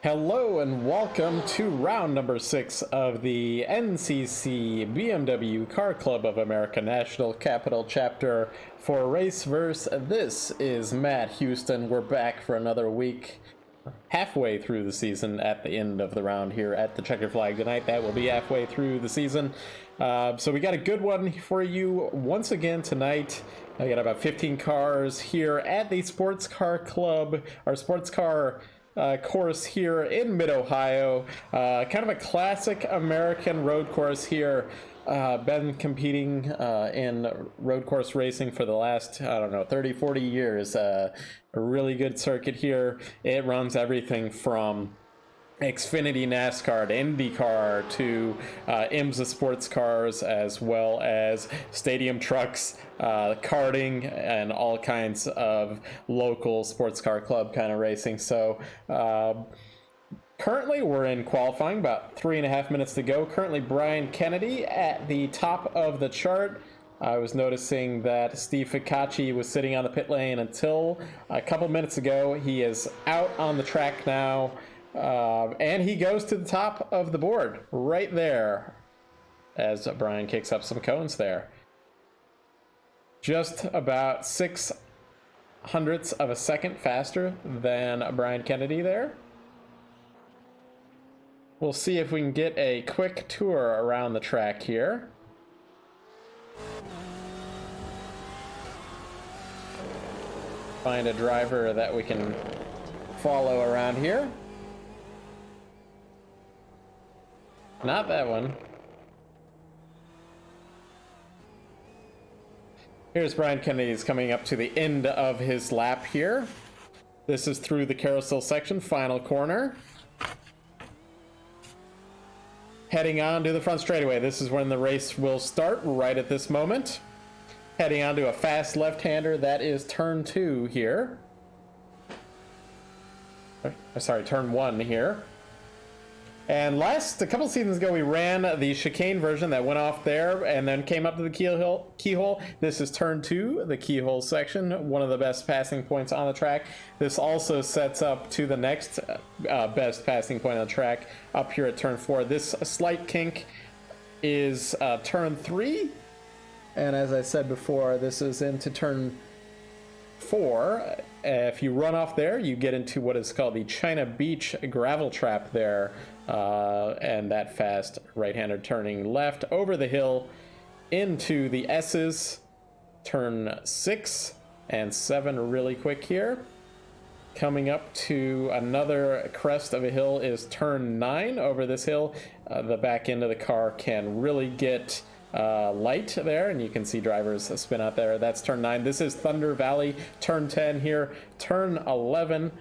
Hello and welcome to round number 6 of the NCC BMW Car Club of America National Capital Chapter for Race Verse. This is Matt Houston. We're back for another week, halfway through the season at the end of the round here at the Checkered Flag tonight. That will be halfway through the season. So we got a good one for you once again tonight. I got about 15 cars here at the Sports Car Club, our sports car course here in mid-Ohio. Kind of a classic American road course here. Been competing in road course racing for the last, 30, 40 years. A really good circuit here. It runs everything from Xfinity NASCAR to IndyCar to IMSA sports cars, as well as stadium trucks, karting, and all kinds of local sports car club kind of racing. So currently we're in qualifying, about 3.5 minutes to go. Currently Brian Kennedy at the top of the chart. I was noticing that Steve Ficacci was sitting on the pit lane until a couple minutes ago. He is out on the track now. And he goes to the top of the board right there as Brian kicks up some cones there. Just about 0.06 of a second faster than Brian Kennedy there. We'll see if we can get a quick tour around the track here. Find a driver that we can follow around here. Not that one. Here's Brian Kennedy. He's coming up to the end of his lap here. This is through the carousel section, final corner. Heading on to the front straightaway. This is when the race will start, right at this moment. Heading on to a fast left-hander. That is turn 2 here. Sorry, turn 1 here. And a couple seasons ago, we ran the chicane version that went off there and then came up to the keyhole. This is turn 2, the keyhole section, one of the best passing points on the track. This also sets up to the next best passing point on the track up here at turn 4. This slight kink is turn 3. And as I said before, this is into turn 4. If you run off there, you get into what is called the China Beach gravel trap there. And that fast right-hander turning left over the hill into the S's. Turn 6 and 7 really quick here. Coming up to another crest of a hill is turn 9 over this hill. The back end of the car can really get light there, and you can see drivers spin out there. That's turn 9. This is Thunder Valley, turn 10 here. Turn 11.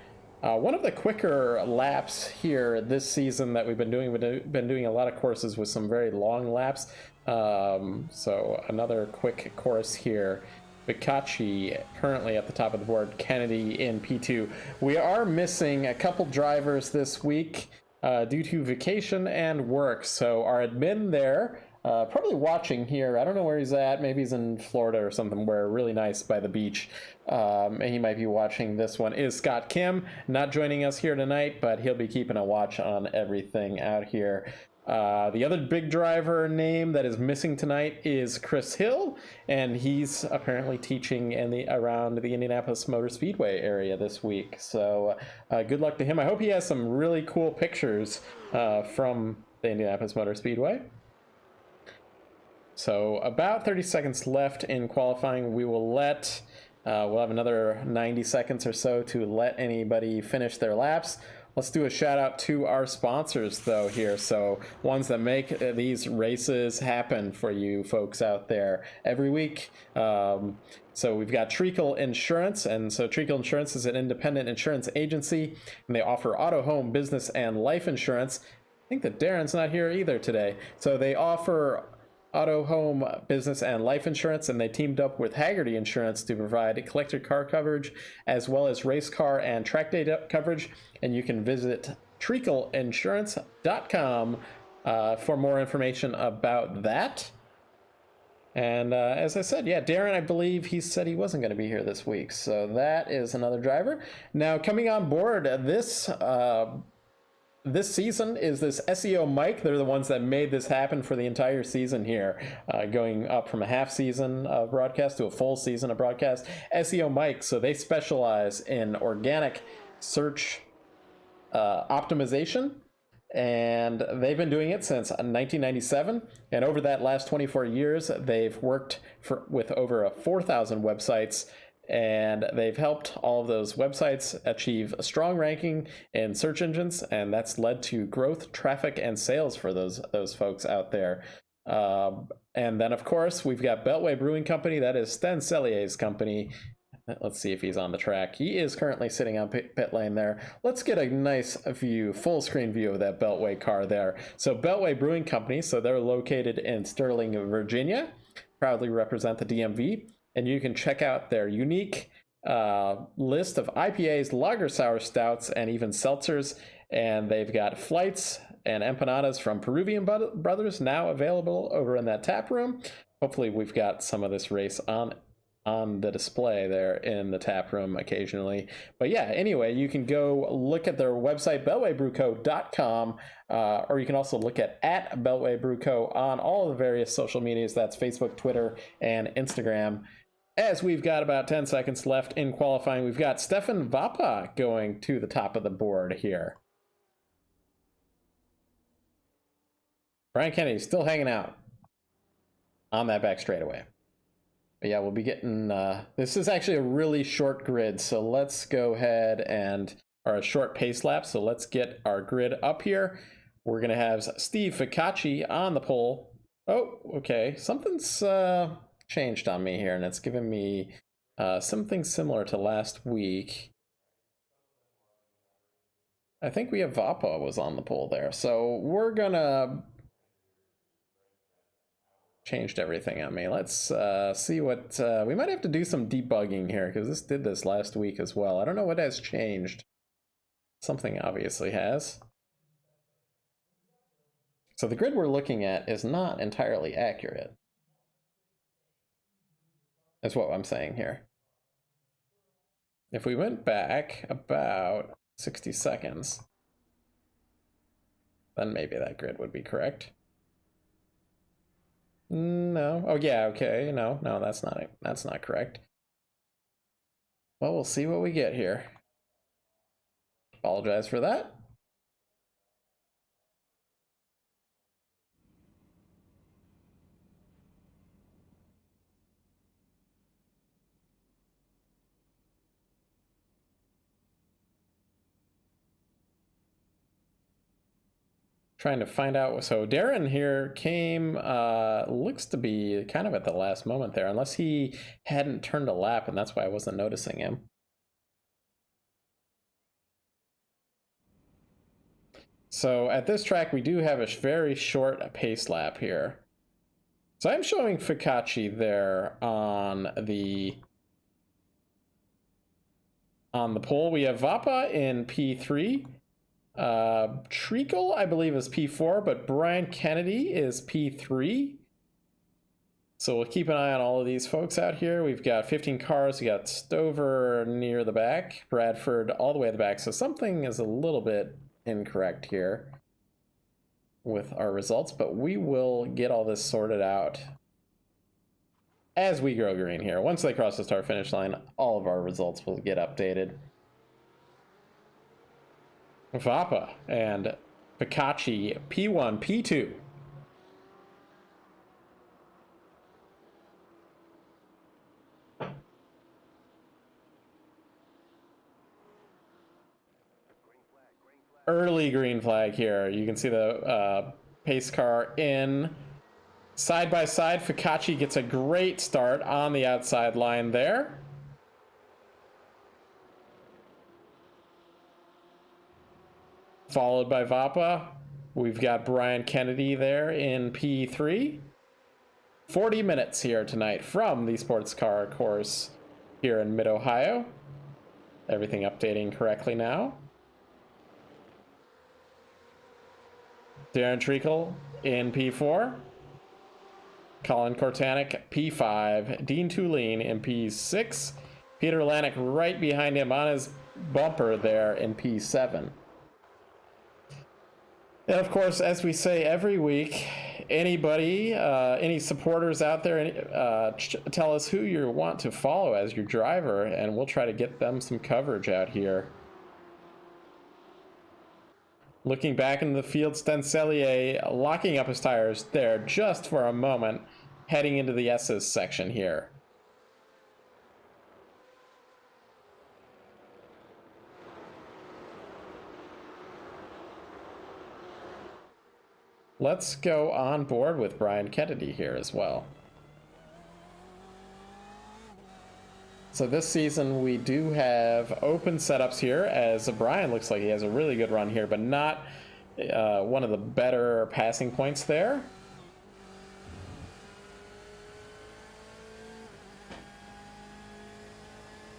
One of the quicker laps here this season that we've been doing. We've been doing a lot of courses with some very long laps. So another quick course here. Ficacci currently at the top of the board. Kennedy in P2. We are missing a couple drivers this week due to vacation and work. So our admin there, probably watching here. I don't know where he's at. Maybe he's in Florida or something where really nice by the beach. And he might be watching this one. Is Scott Kim, not joining us here tonight, but he'll be keeping a watch on everything out here. The other big driver name that is missing tonight is Chris Hill, and he's apparently teaching around the Indianapolis Motor Speedway area this week. So good luck to him. I hope he has some really cool pictures from the Indianapolis Motor Speedway. So about 30 seconds left in qualifying. We will we'll have another 90 seconds or so to let anybody finish their laps. Let's do a shout out to our sponsors though here. So ones that make these races happen for you folks out there every week. So we've got Treakle Insurance, and so Treakle Insurance is an independent insurance agency, and they offer auto, home, business, and life insurance. I think that Darren's not here either today. So they offer auto, home, business, and life insurance, and they teamed up with Hagerty Insurance to provide collector car coverage as well as race car and track day coverage. And you can visit treakleinsurance.com for more information about that. And as I said, yeah, Darren, I believe he said he wasn't going to be here this week. So that is another driver. Now, coming on board this this season is this SEO Mike. They're the ones that made this happen for the entire season here, going up from a half season of broadcast to a full season of broadcast. SEO Mike, so they specialize in organic search optimization, and they've been doing it since 1997. And over that last 24 years, they've worked with over 4,000 websites, and they've helped all of those websites achieve a strong ranking in search engines, and that's led to growth, traffic, and sales for those folks out there. And then, of course, we've got Beltway Brewing Company. That is Sten Cellier's company. Let's see if he's on the track. He is currently sitting on pit lane there. Let's get a nice view, full screen view of that Beltway car there. So Beltway Brewing Company, so they're located in Sterling, Virginia, proudly represent the DMV. And you can check out their unique list of IPAs, lager sour stouts, and even seltzers. And they've got flights and empanadas from Peruvian Brothers now available over in that tap room. Hopefully we've got some of this race on the display there in the tap room occasionally. But yeah, anyway, you can go look at their website, beltwaybrewco.com, or you can also look at Beltway Brew Co. on all of the various social medias. That's Facebook, Twitter, and Instagram. As we've got about 10 seconds left in qualifying, we've got Stefan Vapa going to the top of the board here. Brian Kennedy still hanging out on that back straightaway. But yeah, we'll be getting, this is actually a really short grid, so let's go ahead and, or a short pace lap, so let's get our grid up here. We're going to have Steve Ficacci on the pole. Oh, okay, something's changed on me here, and it's given me something similar to last week. I think we have Vapa was on the pole there, so we're going to changed everything on me. Let's see what we might have to do some debugging here, because this did this last week as well. I don't know what has changed. Something obviously has. So the grid we're looking at is not entirely accurate. That's what I'm saying here. If we went back about 60 seconds, then maybe that grid would be correct. No. Oh yeah, okay. No, that's not correct. Well, we'll see what we get here. Apologize for that. Trying to find out. So Darren here came, looks to be kind of at the last moment there, unless he hadn't turned a lap, and that's why I wasn't noticing him. So at this track, we do have a very short pace lap here. So I'm showing Ficacci there on the pole. We have Vapa in P3. Treakle, I believe, is P4, but Brian Kennedy is P3. So we'll keep an eye on all of these folks out here. We've got 15 cars. We got Stover near the back, Bradford all the way at the back. So something is a little bit incorrect here with our results, but we will get all this sorted out as we grow green here. Once they cross the start finish line, all of our results will get updated. Vapa and Ficacci P1, P2. Early green flag here. You can see the pace car in. Side by side, Ficacci gets a great start on the outside line there. Followed by Vapa. We've got Brian Kennedy there in P3. 40 minutes here tonight from the sports car course here in Mid-Ohio. Everything updating correctly now. Darren Treakle in P4. Colin Kortanek, P5. Dean Tulane in P6. Peter Lanik right behind him on his bumper there in P7. And of course, as we say every week, anybody, any supporters out there, tell us who you want to follow as your driver, and we'll try to get them some coverage out here. Looking back into the field, Stencellier locking up his tires there just for a moment, heading into the S's section here. Let's go on board with Brian Kennedy here as well. So this season we do have open setups here, as Brian looks like he has a really good run here, but not one of the better passing points there.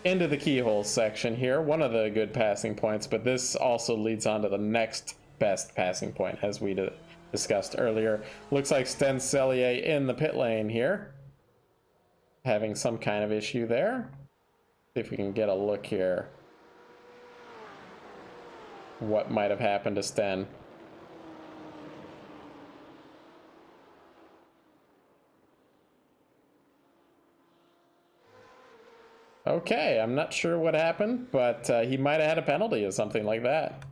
Into the keyhole section here, one of the good passing points, but this also leads on to the next best passing point, as we discussed earlier. Looks like Stencellier in the pit lane here, having some kind of issue there. See if we can get a look here. What might have happened to Sten? Okay, I'm not sure what happened, but he might have had a penalty or something like that.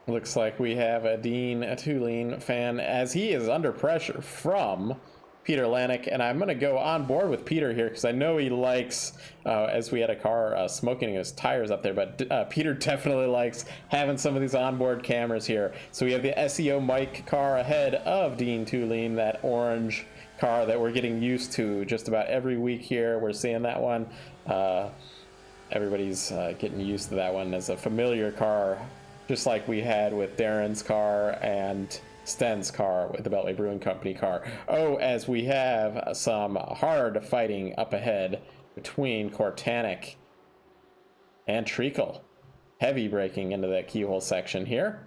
Looks like we have a Dean Tulane fan, as he is under pressure from Peter Lanik, and I'm going to go on board with Peter here because I know he likes, as we had a car smoking his tires up there, but Peter definitely likes having some of these onboard cameras here. So we have the SEO Mike car ahead of Dean Tulane, that orange car that we're getting used to just about every week here. We're seeing that one. Everybody's getting used to that one as a familiar car, just like we had with Darren's car and Sten's car with the Beltway Brewing Company car. Oh, as we have some hard fighting up ahead between Cortanic and Treakle. Heavy braking into that keyhole section here.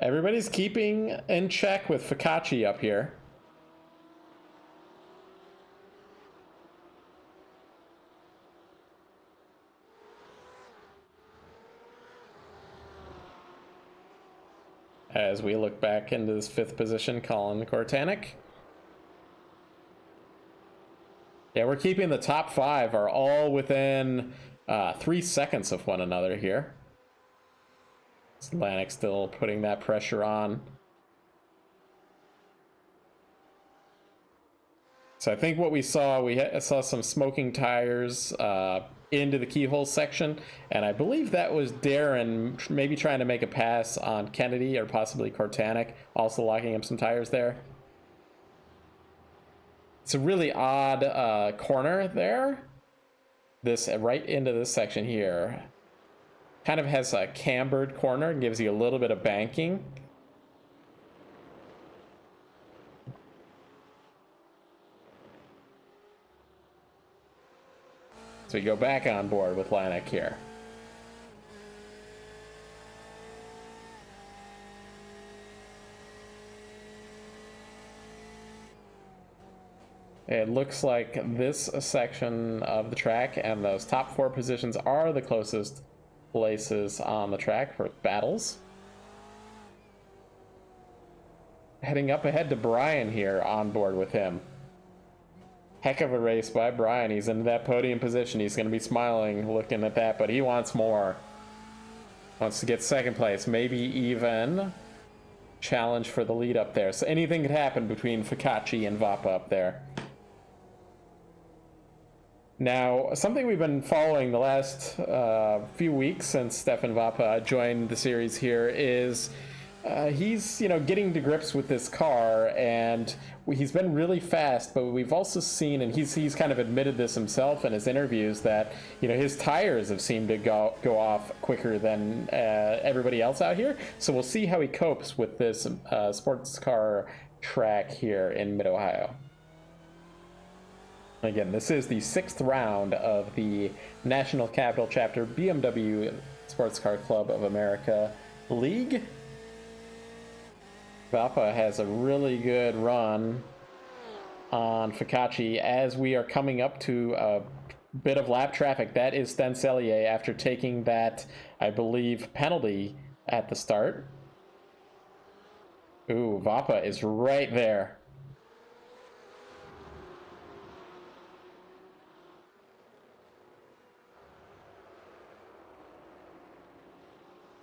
Everybody's keeping in check with Fakachi up here. As we look back into this fifth position, Colin Cortanic. Yeah, we're keeping the top five are all within 3 seconds of one another here. Lanik still putting that pressure on. So I think what we saw, saw some smoking tires into the keyhole section, and I believe that was Darren maybe trying to make a pass on Kennedy or possibly Cortanic, also locking up some tires there. It's a really odd corner there. This right into this section here kind of has a cambered corner, gives you a little bit of banking. So we go back on board with Lanik here. It looks like this section of the track and those top four positions are the closest places on the track for battles. Heading up ahead to Brian here, on board with him. Heck of a race by Brian. He's in that podium position. He's going to be smiling looking at that, but he wants more. Wants to get second place, maybe even challenge for the lead up there. So anything could happen between Fakachi and Vapa up there. Now, something we've been following the last few weeks since Stefan Vapa joined the series here is he's, getting to grips with this car, and he's been really fast, but we've also seen, and he's kind of admitted this himself in his interviews, that, his tires have seemed to go off quicker than everybody else out here. So we'll see how he copes with this sports car track here in Mid-Ohio. Again, this is the 6th round of the National Capital Chapter BMW Sports Car Club of America League. Vapa has a really good run on Fikachi as we are coming up to a bit of lap traffic. That is Stencelier after taking that, I believe, penalty at the start. Ooh, Vapa is right there.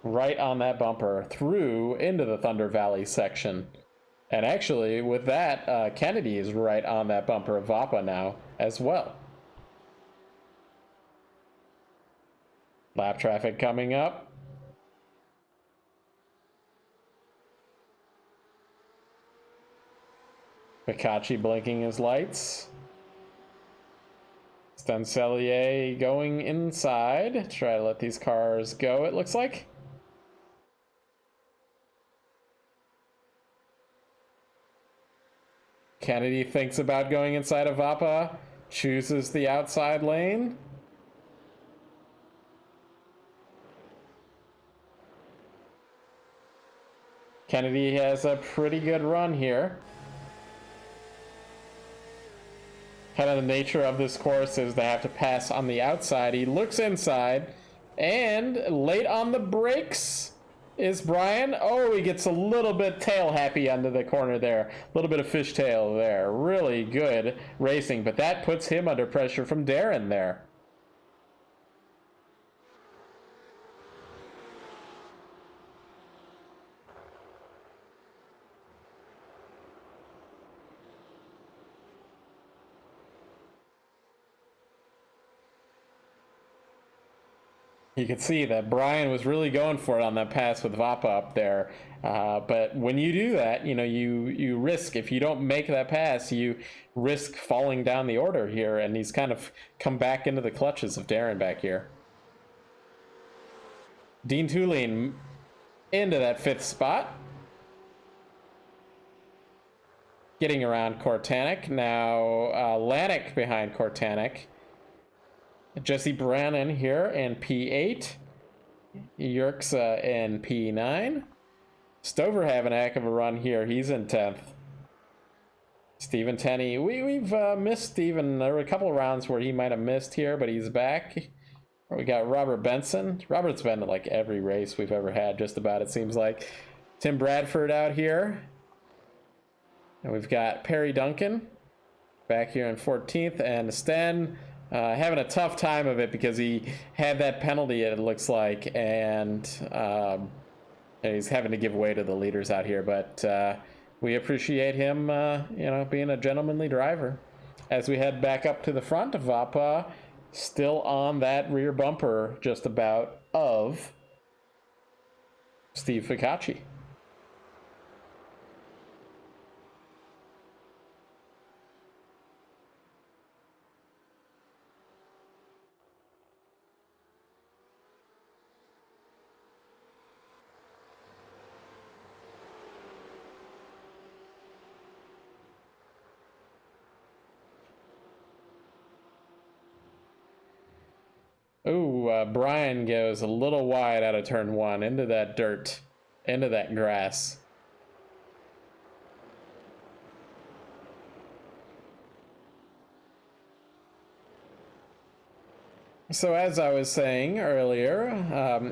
Right on that bumper through into the Thunder Valley section. And actually, with that, Kennedy is right on that bumper of Vapa now as well. Lap traffic coming up. Fikachi blinking his lights. Stencelier going inside. Try to let these cars go, it looks like. Kennedy thinks about going inside of Vapa, chooses the outside lane. Kennedy has a pretty good run here. Kind of the nature of this course is they have to pass on the outside. He looks inside, and late on the brakes is Brian. Oh, he gets a little bit tail happy under the corner there. A little bit of fishtail there. Really good racing, but that puts him under pressure from Darren there. You can see that Brian was really going for it on that pass with Vapa up there. But when you do that, you know, you risk, if you don't make that pass, you risk falling down the order here. And he's kind of come back into the clutches of Darren back here. Dean Tulane into that 5th spot. Getting around Cortanic. Now Lanik behind Cortanic. Jesse Brannon here in P8. Yerxa in P9. Stover having a heck of a run here. He's in 10th. Stephen Tenney. We've missed Stephen. There were a couple of rounds where he might have missed here, but he's back. We got Robert Benson. Robert's been to like every race we've ever had, just about, it seems like. Tim Bradford out here. And we've got Perry Duncan back here in 14th. And Sten having a tough time of it because he had that penalty, it looks like, and he's having to give way to the leaders out here. But we appreciate him, you know, being a gentlemanly driver. As we head back up to the front, Vapa still on that rear bumper, just about, of Steve Fikachi. Ooh, Brian goes a little wide out of turn 1 into that dirt, into that grass. So as I was saying earlier,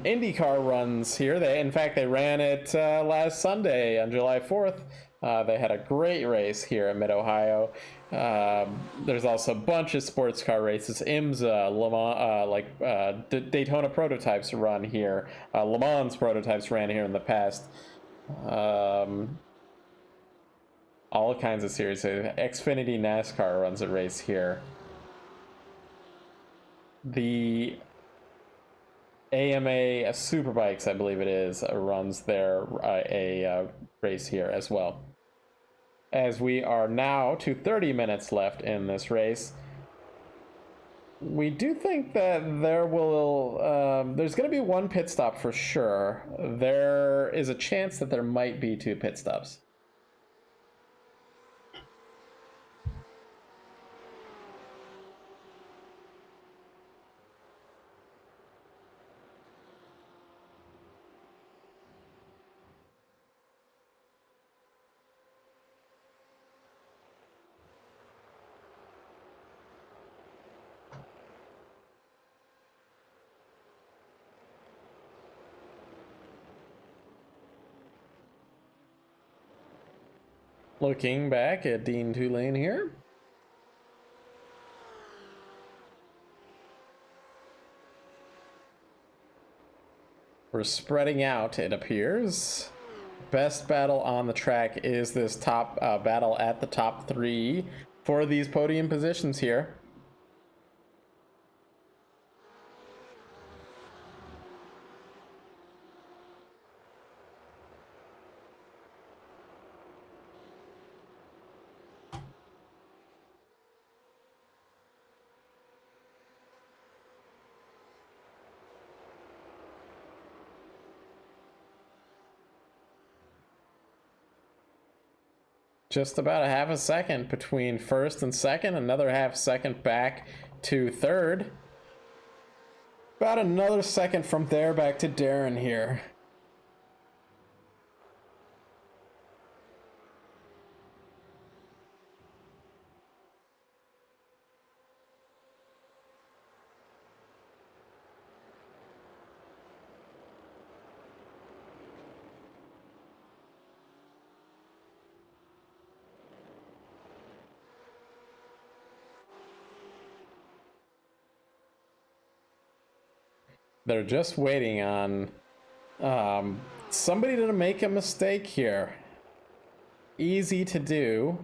IndyCar runs here. In fact, they ran it last Sunday on July 4th. They had a great race here in Mid-Ohio. There's also a bunch of sports car races. IMSA, Le Mans, Daytona prototypes run here. Le Mans prototypes ran here in the past. All kinds of series. Xfinity NASCAR runs a race here. The AMA Superbikes, I believe it is, runs their a race here as well. As we are now to 30 minutes left in this race, we do think that there will there's going to be one pit stop for sure. There is a chance that there might be 2 pit stops. Looking back at Dean Tulane here. We're spreading out, it appears. Best battle on the track is this top battle at the top 3 for these podium positions here. Just about a half a second between first and second, another half second back to third. About another second from there back to Darren here. They're just waiting on somebody to make a mistake here. Easy to do.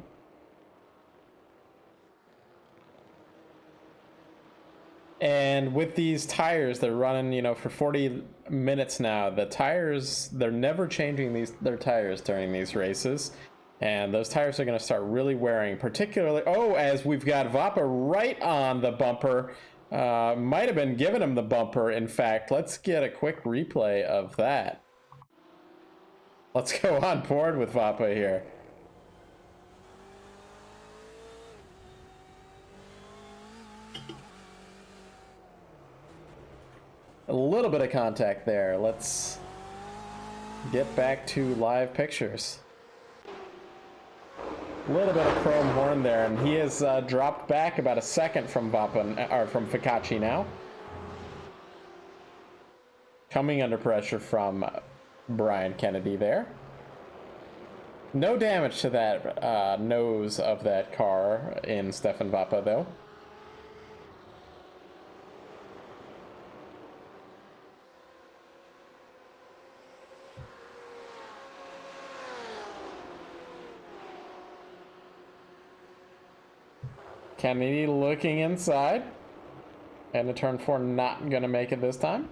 And with these tires, they're running, you know, for 40 minutes now. The tires, they're never changing their tires during these races. And those tires are going to start really wearing, particularly, oh, as we've got Vapa right on the bumper. Might have been giving him the bumper, in fact. Let's get a quick replay of that. Let's go on board with Vapa here. A little bit of contact there. Let's get back to live pictures. A little bit of chrome horn there, and he has dropped back about a second from Vapa, or from Fikachi now. Coming under pressure from Brian Kennedy there. No damage to that nose of that car in Stefan Vapa, though. Kennedy looking inside. And a turn 4 not going to make it this time.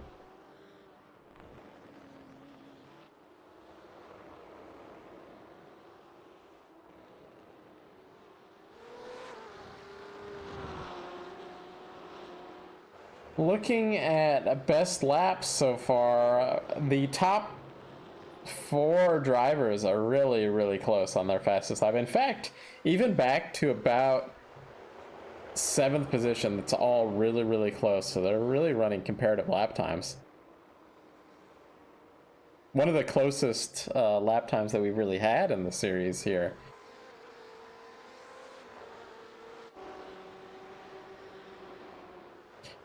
Looking at best laps so far, the top 4 drivers are really, really close on their fastest lap. In fact, even back to about 7th position, that's all really, really close. So they're really running comparative lap times. One of the closest lap times that we've really had in the series here.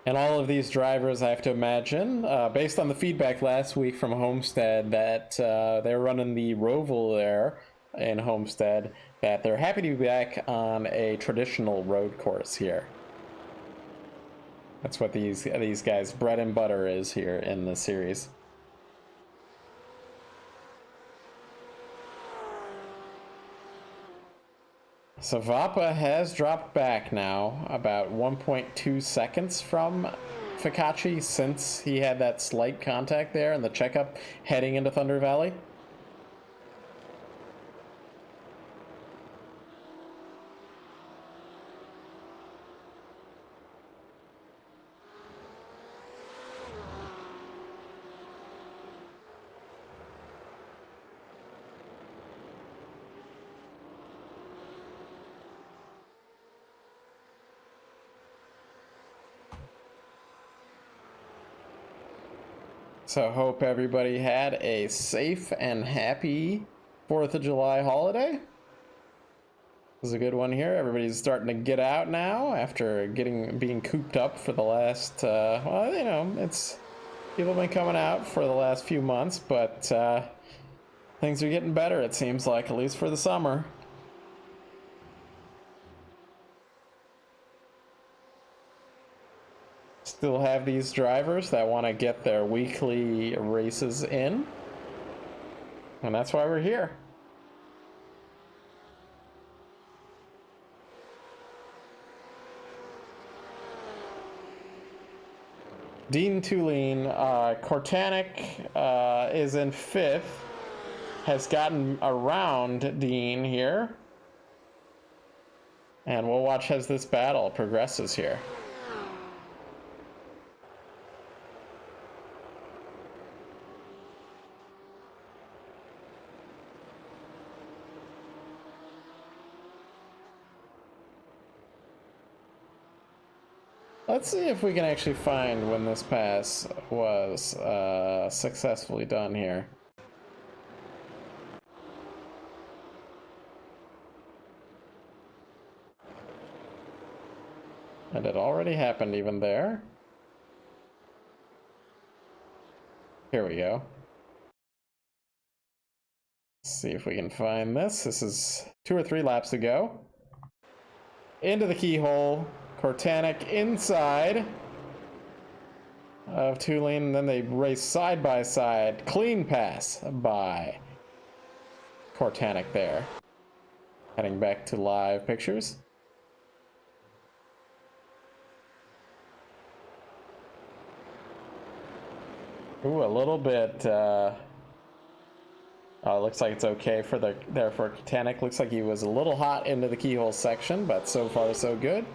And all of these drivers, I have to imagine, based on the feedback last week from Homestead, that they're running the Roval there in Homestead, that they're happy to be back on a traditional road course here. That's what these guys' bread and butter is here in the series. So Vapa has dropped back now about 1.2 seconds from Fikachi since he had that slight contact there in the checkup heading into Thunder Valley. So hope everybody had a safe and happy 4th of July holiday. This is a good one here. Everybody's starting to get out now after being cooped up for the last, well, you know, people have been coming out for the last few months, but things are getting better, it seems like, at least for the summer. Still have these drivers that want to get their weekly races in. And that's why we're here. Dean Tulane, Cortanic is in 5th, has gotten around Dean here. And we'll watch as this battle progresses here. Let's see if we can actually find when this pass was successfully done here. And it already happened even there. Here we go. Let's see if we can find this. This is 2 or 3 laps ago. Into the keyhole. Cortanic inside of Tulane, and then they race side by side. Clean pass by Cortanic there. Heading back to live pictures. Ooh, a little bit. Oh, it looks like it's okay for for Cortanic. Looks like he was a little hot into the keyhole section, but so far so good.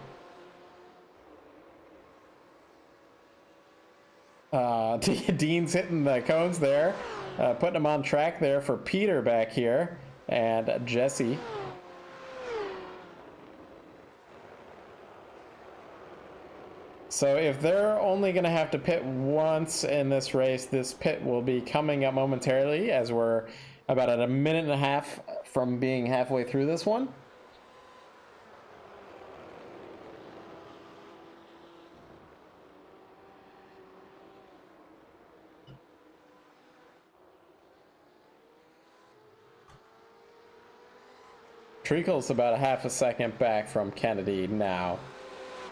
Dean's hitting the cones there, putting him on track there for Peter back here, and Jesse. So if they're only going to have to pit once in this race, this pit will be coming up momentarily, as we're about at a minute and a half from being halfway through this one. Treakle's about a half a second back from Kennedy now.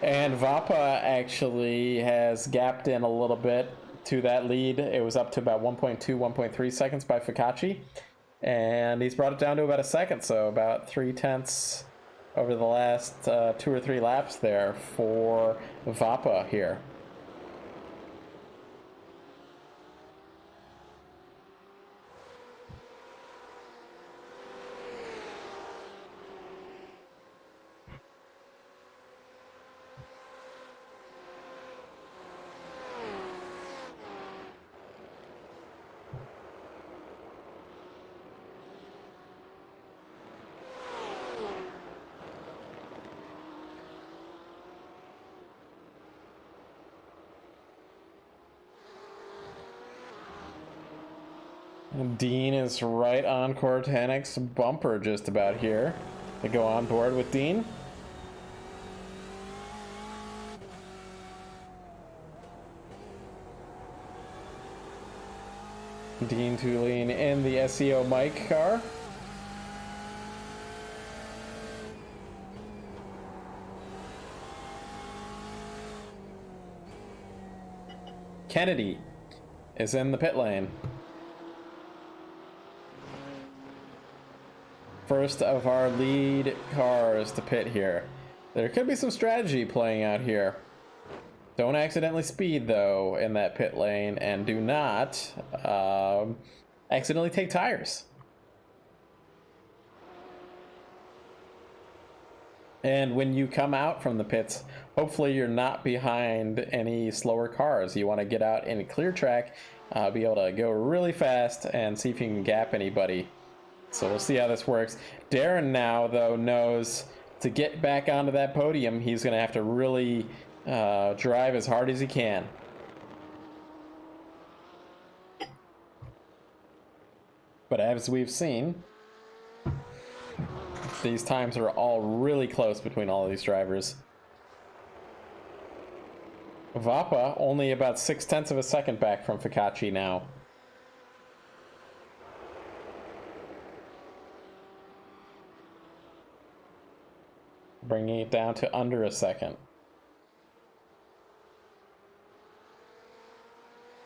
And Vapa actually has gapped in a little bit to that lead. It was up to about 1.2, 1.3 seconds by Focacci. And he's brought it down to about a second, so about 0.3 over the last 2 or 3 laps there for Vapa here. Dean is right on Cortanic's bumper just about here to go on board with Dean. Dean Tulane in the SEO Mike car. Kennedy is in the pit lane. First of our lead cars to pit here. There could be some strategy playing out here. Don't accidentally speed, though, in that pit lane, and do not accidentally take tires. And when you come out from the pits, hopefully you're not behind any slower cars. You want to get out in a clear track, be able to go really fast, and see if you can gap anybody. So we'll see how this works. Darren now, though, knows to get back onto that podium, he's going to have to really drive as hard as he can. But as we've seen, these times are all really close between all of these drivers. Vapa only about 0.6 of a second back from Focacci now. Bringing it down to under a second.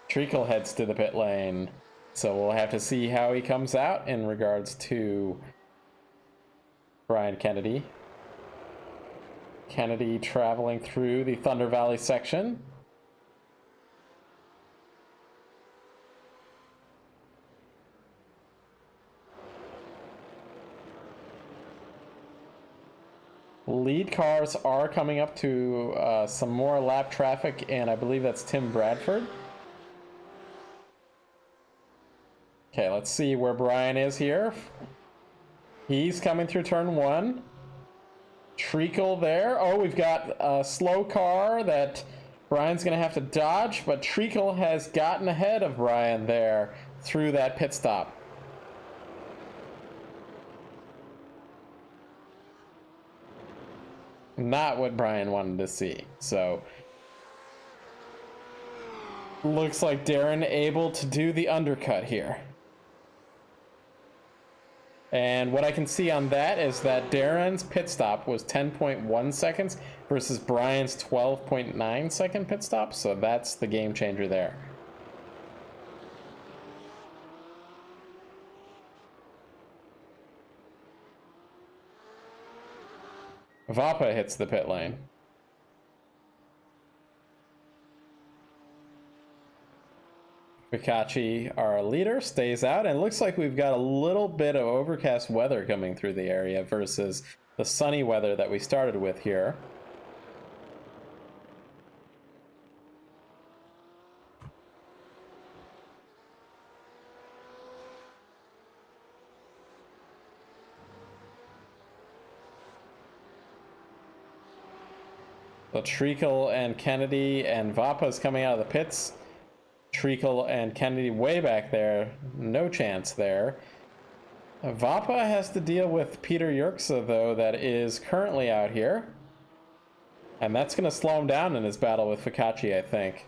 Treakle heads to the pit lane. So we'll have to see how he comes out in regards to Brian Kennedy. Kennedy traveling through the Thunder Valley section. Lead cars are coming up to some more lap traffic, and I believe that's Tim Bradford. Okay, let's see where Brian is here. He's coming through turn 1. Treakle there. Oh, we've got a slow car that Brian's going to have to dodge, but Treakle has gotten ahead of Brian there through that pit stop. Not what Brian wanted to see. So looks like Darren able to do the undercut here. And what I can see on that is that Darren's pit stop was 10.1 seconds versus Brian's 12.9 second pit stop. So that's the game changer there. Vapa hits the pit lane. Pikachi, our leader, stays out, and it looks like we've got a little bit of overcast weather coming through the area versus the sunny weather that we started with here. So Treakle and Kennedy and Vapa's coming out of the pits. Treakle and Kennedy way back there. No chance there. Vapa has to deal with Peter Yerxa, though, that is currently out here. And that's going to slow him down in his battle with Fikachi, I think.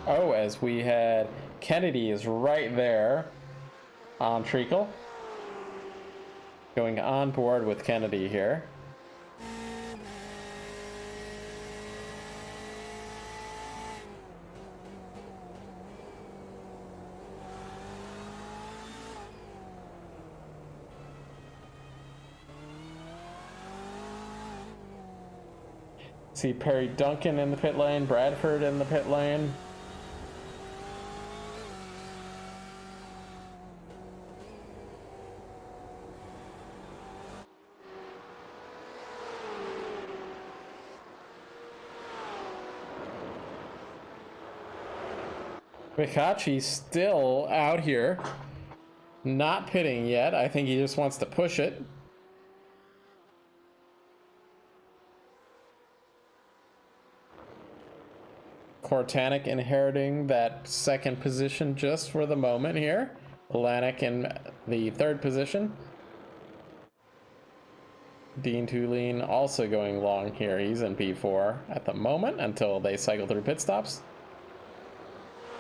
Oh, as we had Kennedy is right there on Treakle. Going on board with Kennedy here. See Perry Duncan in the pit lane, Bradford in the pit lane. Pikachi's still out here, not pitting yet. I think he just wants to push it. Cortanic inheriting that second position just for the moment here. Lanik in the third position. Dean Tulane also going long here. He's in P4 at the moment until they cycle through pit stops.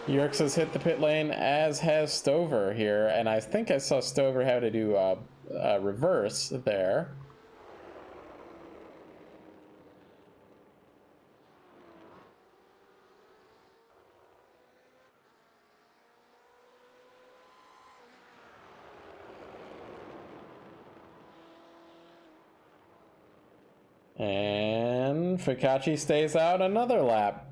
Yerks has hit the pit lane, as has Stover here, and I think I saw Stover have to do a reverse there. And Fikachi stays out another lap.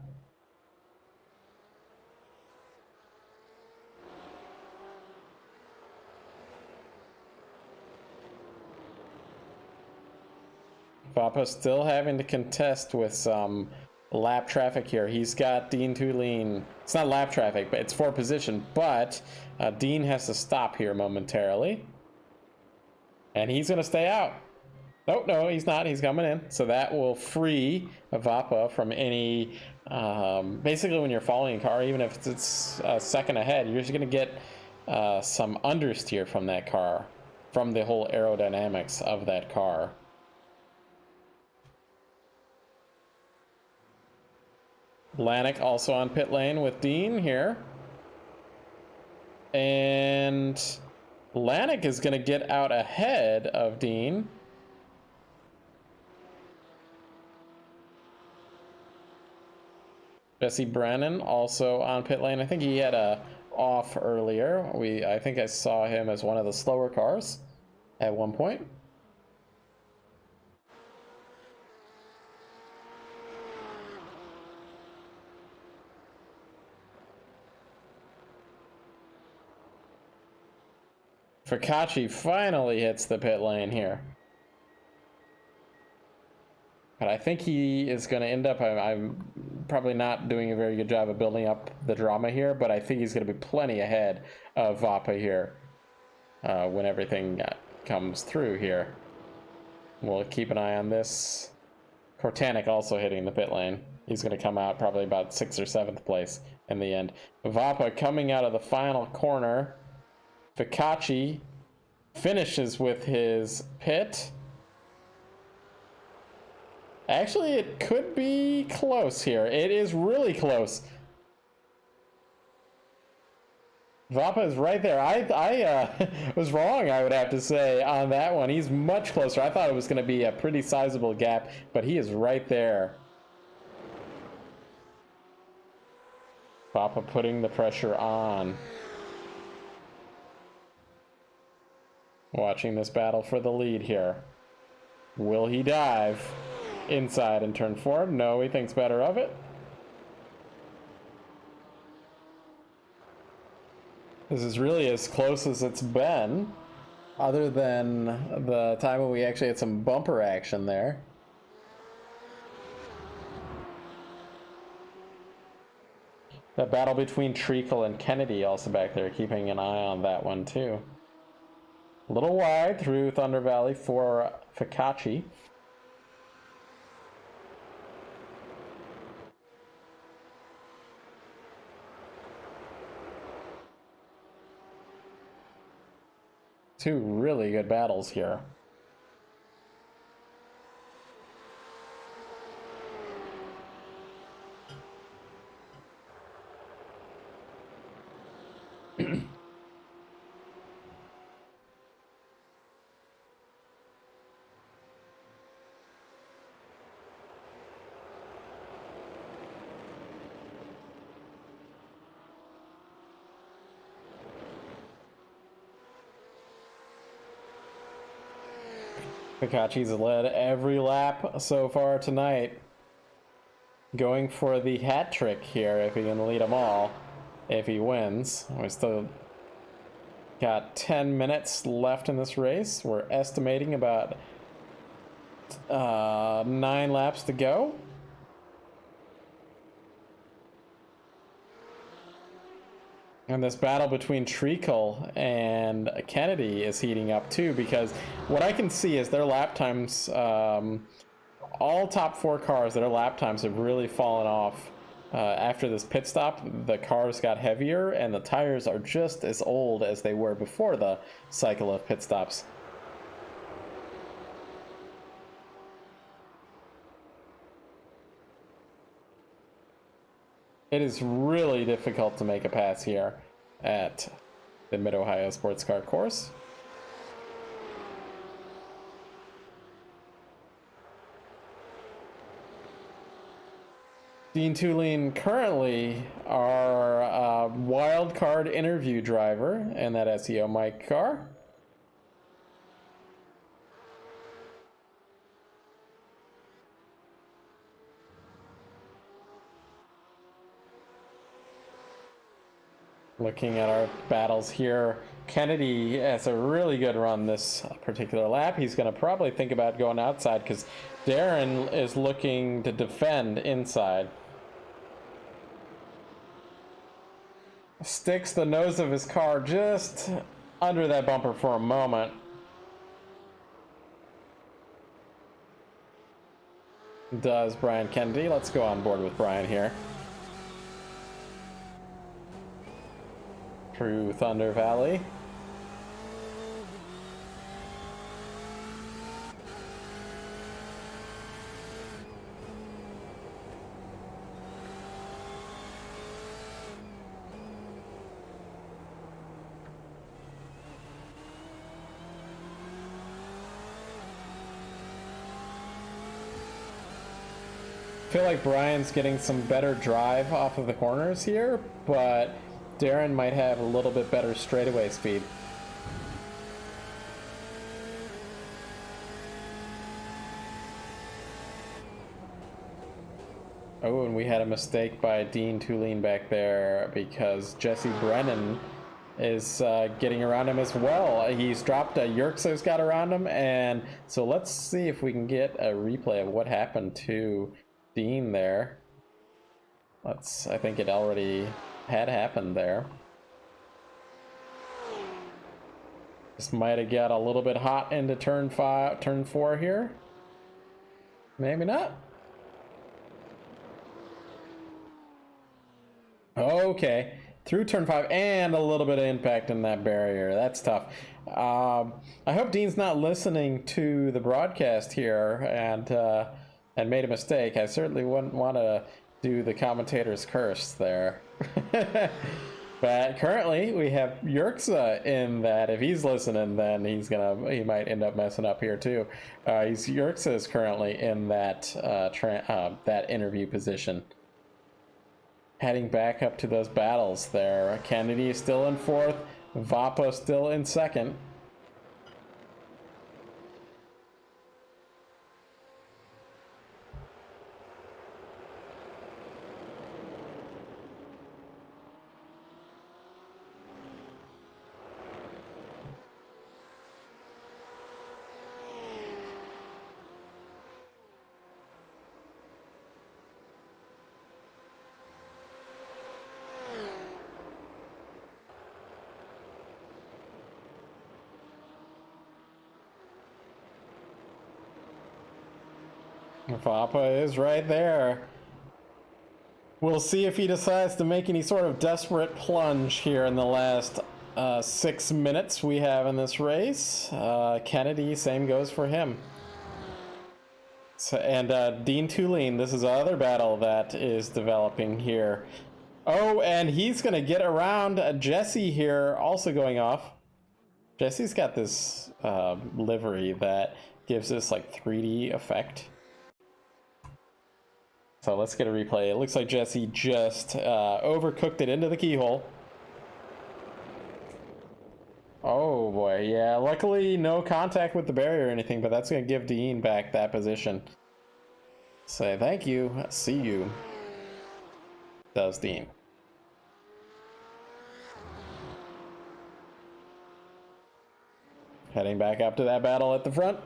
Vapa still having to contest with some lap traffic here. He's got Dean Tulane. It's not lap traffic, but it's for position. But Dean has to stop here momentarily. And he's going to stay out. Oh, no, he's not. He's coming in. So that will free Vapa from any... basically, when you're following a car, even if it's a second ahead, you're just going to get some understeer from that car, from the whole aerodynamics of that car. Lanik also on pit lane with Dean here. And Lanik is going to get out ahead of Dean. Jesse Brennan also on pit lane. I think he had a off earlier. I think I saw him as one of the slower cars at one point. Fakachi finally hits the pit lane here. But I think he is going to end up, I'm probably not doing a very good job of building up the drama here, but I think he's going to be plenty ahead of Vapa here when everything comes through here. We'll keep an eye on this. Cortanic also hitting the pit lane. He's going to come out probably about 6th or 7th place in the end. Vapa coming out of the final corner. Fakachi finishes with his pit. Actually, it could be close here. It is really close. Vapa is right there. I was wrong, I would have to say, on that one. He's much closer. I thought it was going to be a pretty sizable gap, but he is right there. Vapa putting the pressure on. Watching this battle for the lead here. Will he dive inside and turn 4? No, he thinks better of it. This is really as close as it's been, other than the time when we actually had some bumper action there. The battle between Treakle and Kennedy also back there, keeping an eye on that one too. A little wide through Thunder Valley for Fakachi. Two really good battles here. Fakachi's led every lap so far tonight. Going for the hat trick here if he can lead them all. If he wins. We still got 10 minutes left in this race. We're estimating about 9 laps to go. And this battle between Treakle and Kennedy is heating up too, because what I can see is their lap times, all top 4 cars, their lap times have really fallen off. After this pit stop, the cars got heavier and the tires are just as old as they were before the cycle of pit stops. It is really difficult to make a pass here at the Mid-Ohio Sports Car Course. Dean Tulane currently our wild card interview driver in that SEO Mike car. Looking at our battles here, Kennedy has a really good run this particular lap. He's going to probably think about going outside because Darren is looking to defend inside. Sticks the nose of his car just under that bumper for a moment. Does Brian Kennedy. Let's go on board with Brian here. Through Thunder Valley. feel like Brian's getting some better drive off of the corners here, but Darren might have a little bit better straightaway speed. Oh, and we had a mistake by Dean Tulane back there because Jesse Brennan is getting around him as well. He's dropped Yerksa's got around him, and so let's see if we can get a replay of what happened to Dean there. I think it already had happened there. This might have got a little bit hot into turn 4 here. Maybe not. Okay, through turn 5 and a little bit of impact in that barrier. That's tough. I hope Dean's not listening to the broadcast here and made a mistake. I certainly wouldn't want to do the commentator's curse there. But currently we have Yerksa in that. If he's listening, then he might end up messing up here too. Yerksa is currently in that that interview position. Heading back up to those battles there. Kennedy is still in 4th. Vapa still in 2nd. Vapa is right there. We'll see if he decides to make any sort of desperate plunge here in the last 6 minutes we have in this race. Kennedy, same goes for him. So, and Dean Tulane, this is another battle that is developing here. Oh, and he's going to get around Jesse here, also going off. Jesse's got this livery that gives this like 3D effect. So let's get a replay. It looks like Jesse just overcooked it into the keyhole. Oh boy, yeah. Luckily, no contact with the barrier or anything, but that's going to give Dean back that position. Say thank you, see you. Does Dean. Heading back up to that battle at the front.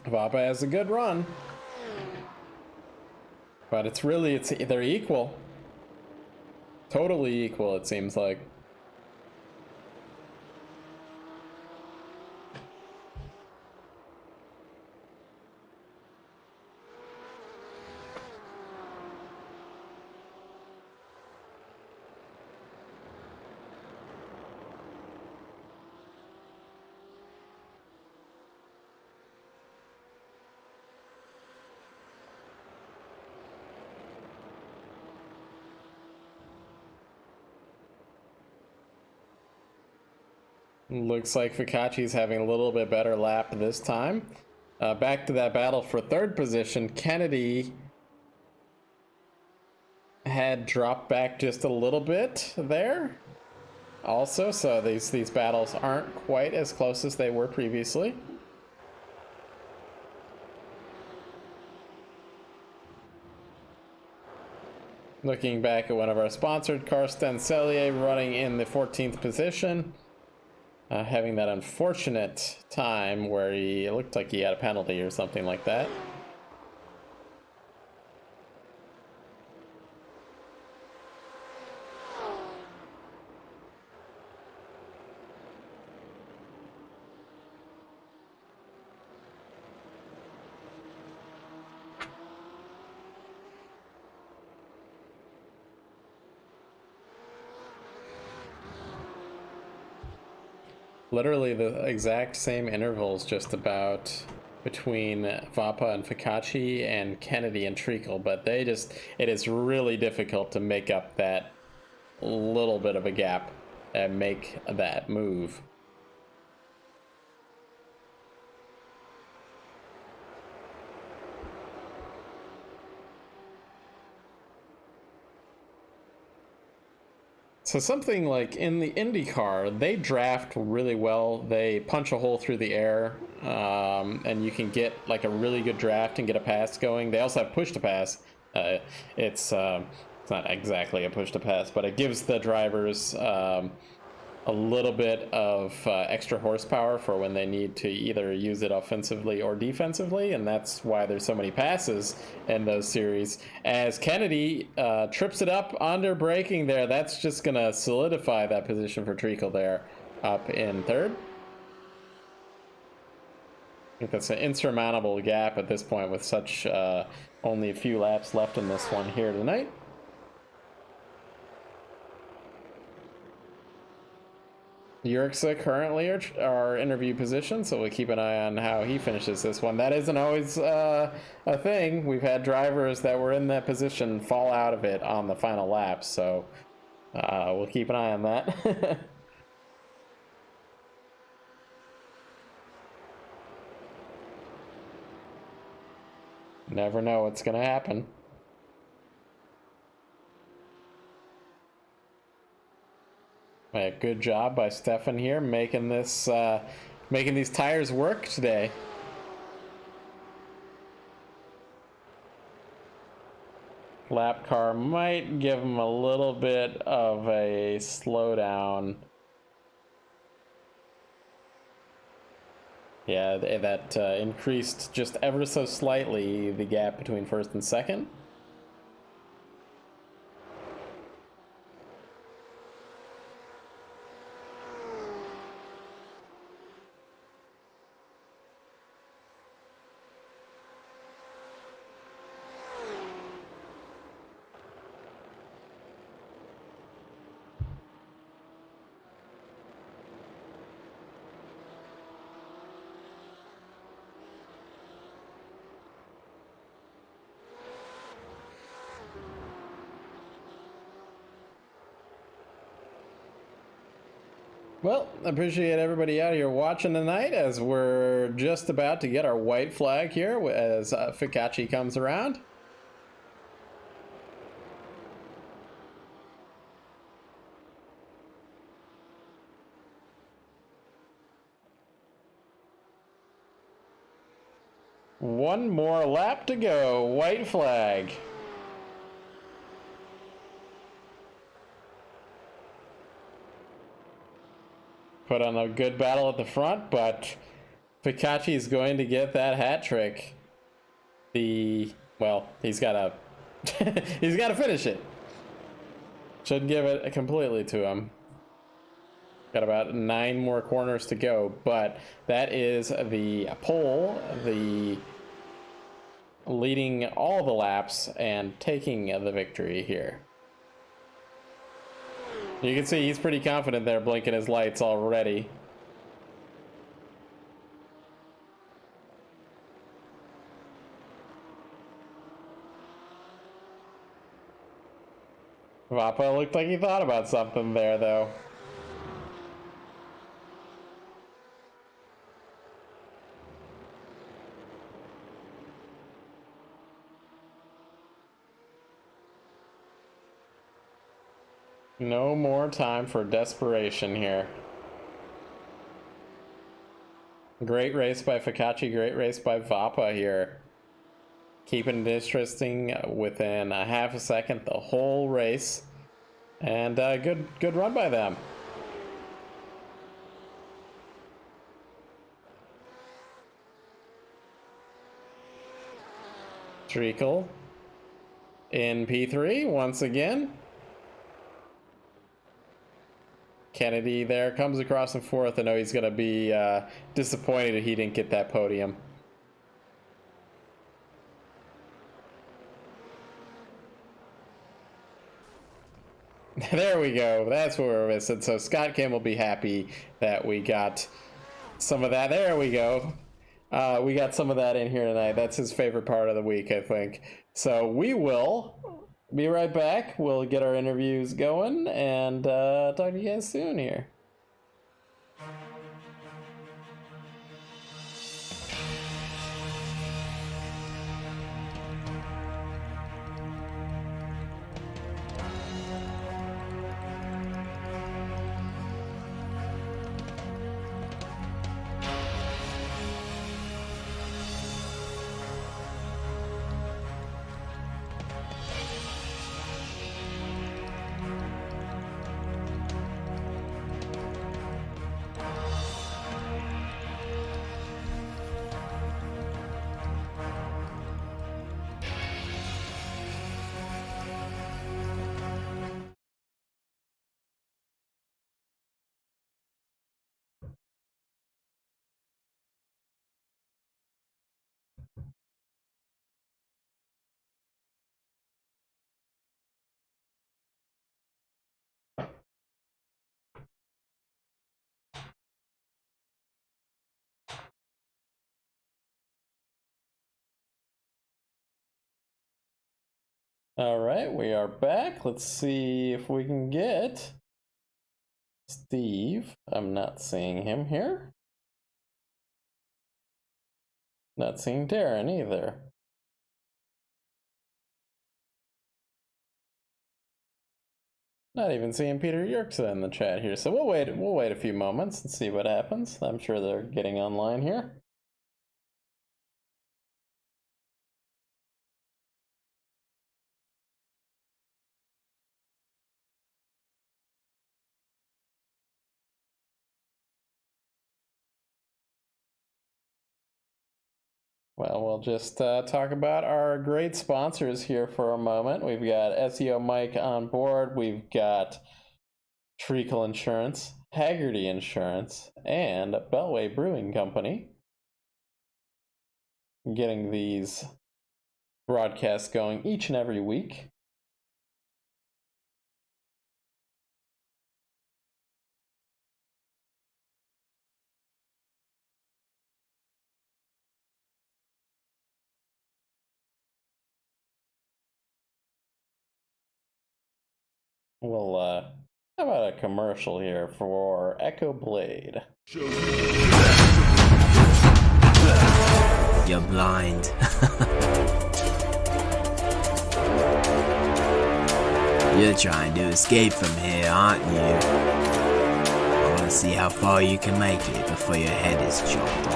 Vapa has a good run, but they're equal, totally equal, it seems like. Looks like Fikachi's having a little bit better lap this time. Back to that battle for 3rd position. Kennedy had dropped back just a little bit there also, so these battles aren't quite as close as they were previously. Looking back at one of our sponsored cars, Cellier running in the 14th position. Having that unfortunate time where it looked like he had a penalty or something like that. Literally the exact same intervals just about between Vapa and Fikachi and Kennedy and Treakle, but it is really difficult to make up that little bit of a gap and make that move. So something like in the IndyCar, they draft really well. They punch a hole through the air, and you can get like a really good draft and get a pass going. They also have push to pass. It's not exactly a push to pass, but it gives the drivers a little bit of extra horsepower for when they need to either use it offensively or defensively, and that's why there's so many passes in those series. As Kennedy trips it up under braking there, that's just going to solidify that position for Treakle there up in third. I think that's an insurmountable gap at this point with such only a few laps left in this one here tonight. Yerxa currently our interview position, so we'll keep an eye on how he finishes this one. That isn't always a thing. We've had drivers that were in that position fall out of it on the final lap, so we'll keep an eye on that. Never know what's going to happen. Good job by Stefan here, making these tires work today. Lap car might give him a little bit of a slowdown. Yeah, that increased just ever so slightly the gap between first and second. Well, appreciate everybody out here watching tonight as we're just about to get our white flag here as Fikachi comes around. One more lap to go, white flag. Put on a good battle at the front, but Fikachi is going to get that hat trick. Well, he's got to he's got to finish it. Should give it completely to him. Got about 9 more corners to go, but that is the pole, the leading all the laps and taking the victory here. You can see he's pretty confident there, blinking his lights already. Vapa looked like he thought about something there, though. No more time for desperation here. Great race by Fikachi, great race by Vapa here. Keeping it interesting within a half a second the whole race. And good run by them. Treakle in P3 once again. Kennedy there comes across in fourth. I know he's going to be disappointed he didn't get that podium. There we go. That's what we're missing. So Scott Kim will be happy that we got some of that. There we go. We got some of that in here tonight. That's his favorite part of the week, I think. So we will be right back. We'll get our interviews going and talk to you guys soon here. All right, we are back. Let's see if we can get Steve. I'm not seeing him here. Not seeing Darren either. Not even seeing Peter Yerksa in the chat here. So we'll wait a few moments and see what happens. I'm sure they're getting online here. Well, we'll just talk about our great sponsors here for a moment. We've got SEO Mike on board. We've got Treakle Insurance, Hagerty Insurance, and Beltway Brewing Company. Getting these broadcasts going each and every week. We'll, how about a commercial here for Echo Blade? You're blind. You're trying to escape from here, aren't you? I want to see how far you can make it before your head is chopped off.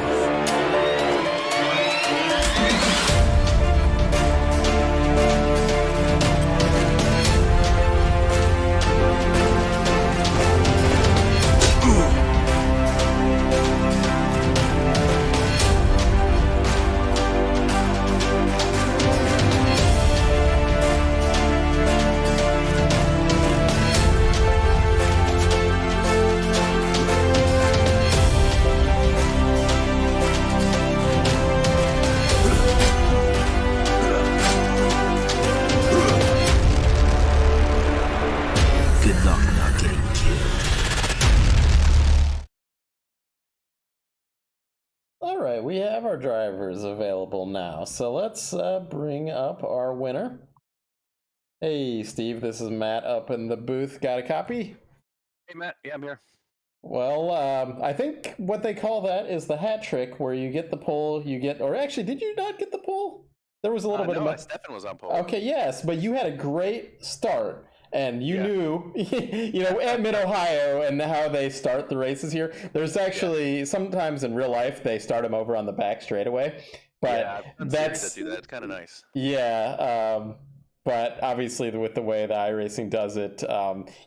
We have our drivers available now, so let's bring up our winner. Hey, Steve, this is Matt up in the booth. Got a copy? Hey, Matt. Yeah, I'm here. Well, I think what they call that is the hat trick, where you get the pole, you get, or actually, did you not get the pole? There was a little bit of... Stefan was on pole. Okay, yes, but you had a great start. And you knew, at Mid-Ohio and how they start the races here. There's actually, sometimes in real life, they start them over on the back straightaway. But that's do that. It's kind of nice. Yeah, but obviously with the way the iRacing does it,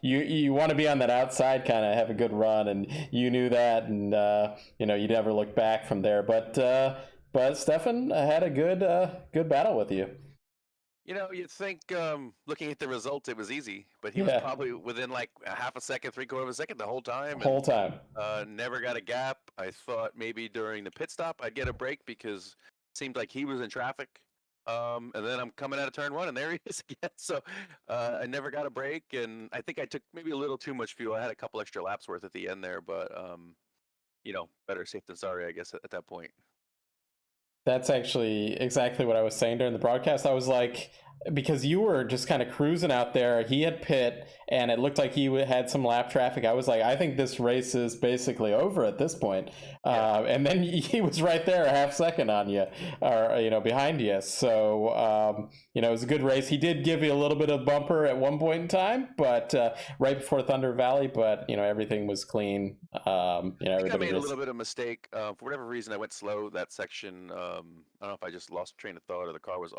you want to be on that outside, kind of have a good run, and you knew that, and you never look back from there. But Stefan had a good battle with you. You'd think, looking at the result, it was easy, but he was probably within like a half a second, 3/4 of a second the whole time. Never got a gap. I thought maybe during the pit stop I'd get a break because it seemed like he was in traffic. And then I'm coming out of turn 1 and there he is again. So I never got a break, and I think I took maybe a little too much fuel. I had a couple extra laps worth at the end there, but better safe than sorry, I guess, at that point. That's actually exactly what I was saying during the broadcast. I was like, because you were just kind of cruising out there. He had pit, and it looked like he had some lap traffic. I was like, I think this race is basically over at this point. And then he was right there, a half second on you, or behind you. So it was a good race. He did give you a little bit of bumper at one point in time, but right before Thunder Valley. But everything was clean. I think I made a little bit of mistake. For whatever reason, I went slow that section. I don't know if I just lost train of thought or the car was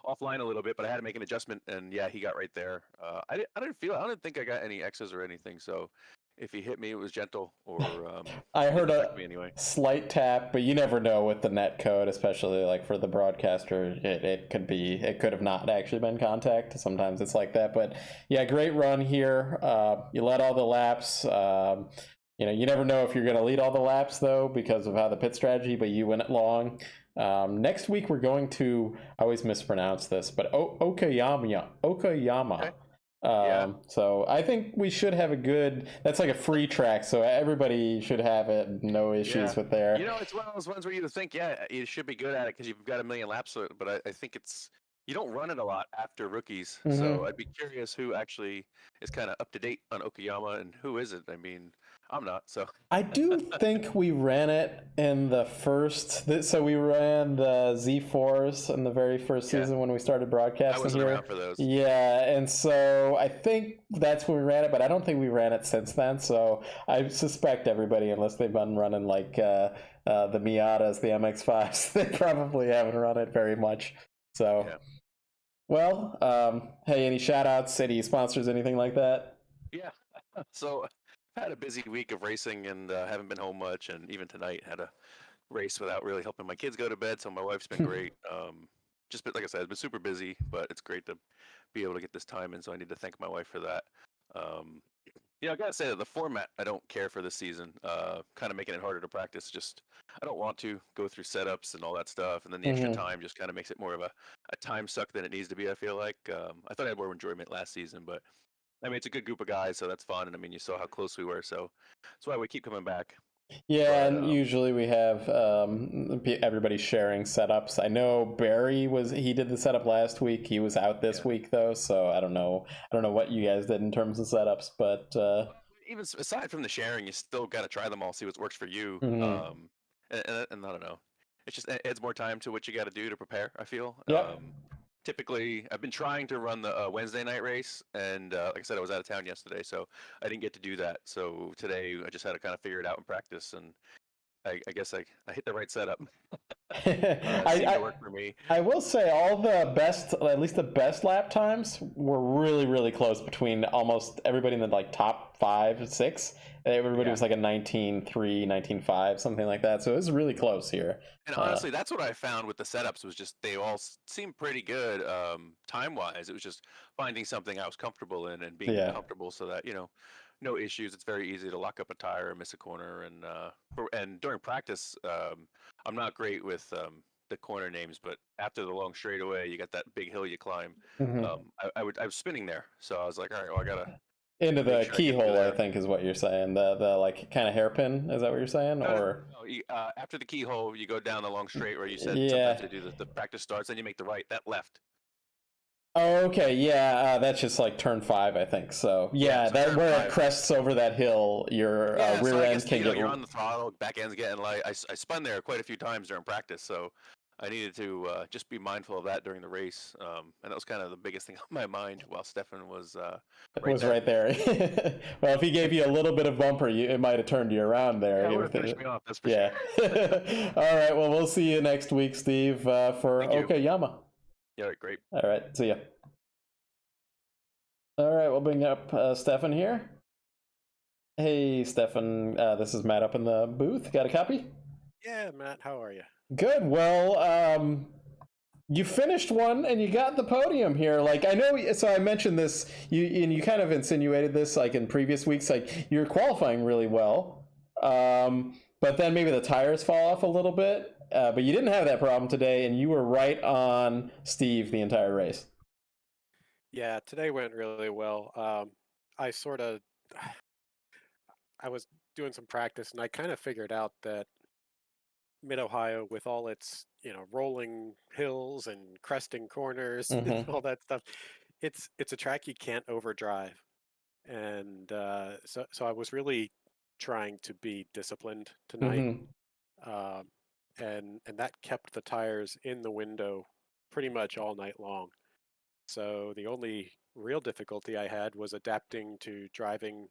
offline a little bit, but I had to make an adjustment, and yeah, he got right there. I didn't think I got any X's or anything, so if he hit me, it was gentle. Or I heard a slight tap, but you never know with the net code, especially like for the broadcaster. It could have not actually been contact. Sometimes it's like that, but yeah, great run here. You led all the laps. You never know if you're going to lead all the laps though because of how the pit strategy, but you went it long. Next week we're going to, I always mispronounce this, but Okayama. Okay. So I think we should have that's like a free track, so everybody should have it. No issues with there. It's one of those ones where you think, you should be good at it because you've got a million laps, but I think you don't run it a lot after rookies. Mm-hmm. So I'd be curious who actually is kind of up to date on Okayama and who is it. I mean, I'm not, so. I do think we ran it in the first. So we ran the Z4s in the very first season when we started broadcasting. I wasn't around for those. Yeah, and so I think that's when we ran it, but I don't think we ran it since then. So I suspect everybody, unless they've been running like the Miatas, the MX-5s, they probably haven't run it very much. So, well, hey, any shout-outs, any sponsors, anything like that? Yeah, so had a busy week of racing and haven't been home much, and even tonight had a race without really helping my kids go to bed, so my wife's been great. Just like I said, it's been super busy, but it's great to be able to get this time in, so I need to thank my wife for that. I gotta say that the format I don't care for this season, kind of making it harder to practice. Just I don't want to go through setups and all that stuff, and then the extra time just kind of makes it more of a time suck than it needs to be, I feel like. I thought I had more enjoyment last season, but I mean, it's a good group of guys, so that's fun. And I mean, you saw how close we were, so that's why we keep coming back. Yeah, and usually we have everybody sharing setups. I know Barry he did the setup last week. He was out this week though, so I don't know what you guys did in terms of setups, but even aside from the sharing, you still got to try them all, see what works for you. Mm-hmm. And I don't know, it adds more time to what you got to do to prepare, I feel. Yep. Typically, I've been trying to run the Wednesday night race, and like I said, I was out of town yesterday, so I didn't get to do that. So today, I just had to kind of figure it out in practice, and I guess I hit the right setup. Seemed to work for me. I will say at least the best lap times were really, really close between almost everybody in the top 5, 6. Everybody was like a 19.3, 19.5, something like that. So it was really close here. And honestly, that's what I found with the setups was just they all seemed pretty good time-wise. It was just finding something I was comfortable in and being comfortable so that, no issues. It's very easy to lock up a tire or miss a corner. And during practice, I'm not great with the corner names, but after the long straightaway, you got that big hill you climb. Mm-hmm. I was spinning there. So I was like, all right, well, I got to... Into the keyhole, I think, is what you're saying. The like kind of hairpin, is that what you're saying? Or after the keyhole, you go down the long straight where you said sometimes you do the practice starts, then you make the right, that left. Oh, okay, yeah, that's just like turn 5, I think. So yeah, that where it crests over that hill, your rear end can get. You're on the throttle, back end's getting light. I spun there quite a few times during practice, so I needed to just be mindful of that during the race, and that was kind of the biggest thing on my mind while Stefan was right there. Well, if he gave you a little bit of bumper, it might have turned you around there. Yeah, it would have finished me off, that's for sure. All right, well, we'll see you next week, Steve, for Okayama. Yeah, great. All right, see ya. All right, we'll bring up Stefan here. Hey, Stefan, this is Matt up in the booth. Got a copy? Yeah, Matt, how are you? Good. Well, you finished one and you got the podium here. Like, I know, so I mentioned this, you kind of insinuated this like in previous weeks, like you're qualifying really well, but then maybe the tires fall off a little bit, but you didn't have that problem today and you were right on Steve the entire race. Yeah, today went really well. I was doing some practice and I kind of figured out that Mid-Ohio with all its, rolling hills and cresting corners and Mm-hmm. all that stuff. It's a track you can't overdrive. And so I was really trying to be disciplined tonight. Mm-hmm. Um, and that kept the tires in the window pretty much all night long. So the only real difficulty I had was adapting to driving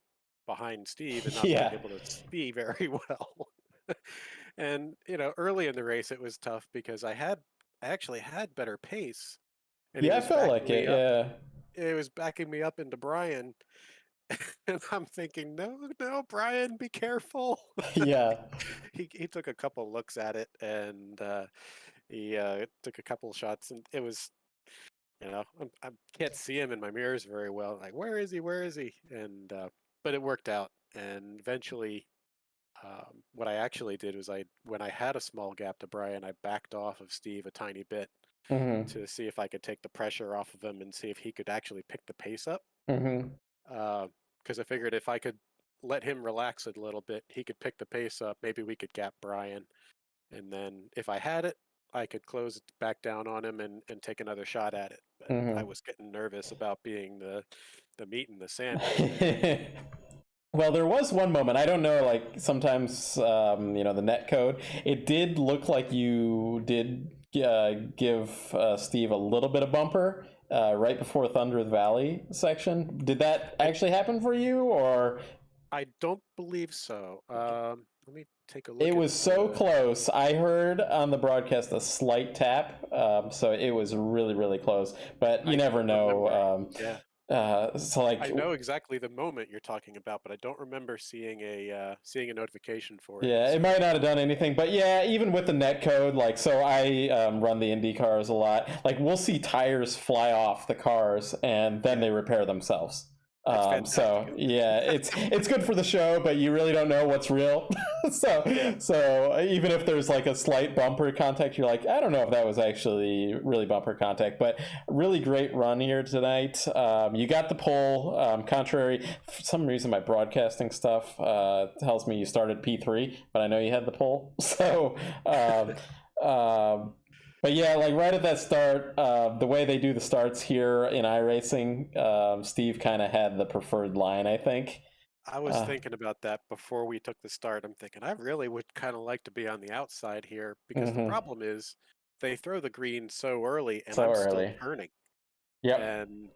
behind Steve and not being Yeah. able to see very well. And early in the race it was tough because I actually had better pace, and he Yeah, I was felt backing like it. me up. Yeah. It was backing me up into Brian, and I'm thinking, no, no, Brian, be careful. Yeah. He took a couple looks at it, and he took a couple shots, and it was, I can't see him in my mirrors very well. Like, where is he? Where is he? And but it worked out, and eventually, what I actually did was when I had a small gap to Brian, I backed off of Steve a tiny bit Mm-hmm. to see if I could take the pressure off of him and see if he could actually pick the pace up. Mm-hmm. Because I figured if I could let him relax it a little bit, he could pick the pace up. Maybe we could gap Brian. And then if I had it, I could close it back down on him and take another shot at it. But I was getting nervous about being the meat and the sandwich there. Well, there was one moment. I don't know, like sometimes, the net code, it did look like you did give Steve a little bit of bumper right before Thunder Valley section. Did that actually happen for you, or? I don't believe so. Let me take a look. It was so close. I heard on the broadcast a slight tap, so it was really, really close. But you never know. Yeah. So like, I know exactly the moment you're talking about, but I don't remember seeing a notification for it. yeah, it might not have done anything, but yeah, even with the net code, like, so I run the Indy cars a lot. Like, we'll see tires fly off the cars, and then they repair themselves. So yeah, it's good for the show, but you really don't know what's real. So even if there's like a slight bumper contact, you're like, I don't know if that was actually really bumper contact. But really great run here tonight. You got the pole. Contrary, for some reason my broadcasting stuff tells me you started P3, but I know you had the pole. So. But yeah, like right at that start, the way they do the starts here in iRacing, Steve kind of had the preferred line, I think. I was thinking about that before we took the start. I'm thinking I really would kind of like to be on the outside here because the problem is they throw the green so early and I'm still turning. Yep. And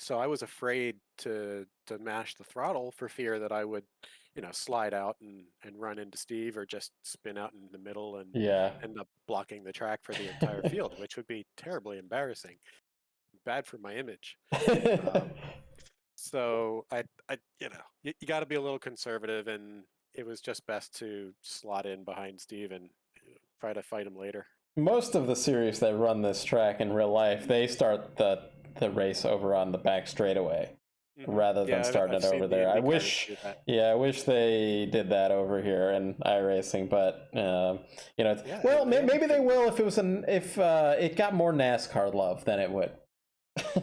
so I was afraid to mash the throttle for fear that I would, slide out and run into Steve or just spin out in the middle and end up blocking the track for the entire field, which would be terribly embarrassing, bad for my image. So you got to be a little conservative, and it was just best to slot in behind Steve and try to fight him later. Most of the series that run this track in real life, they start the race over on the back straightaway. Rather than starting it over there. I wish they did that over here in iRacing, but maybe they will if it got more NASCAR love than it would.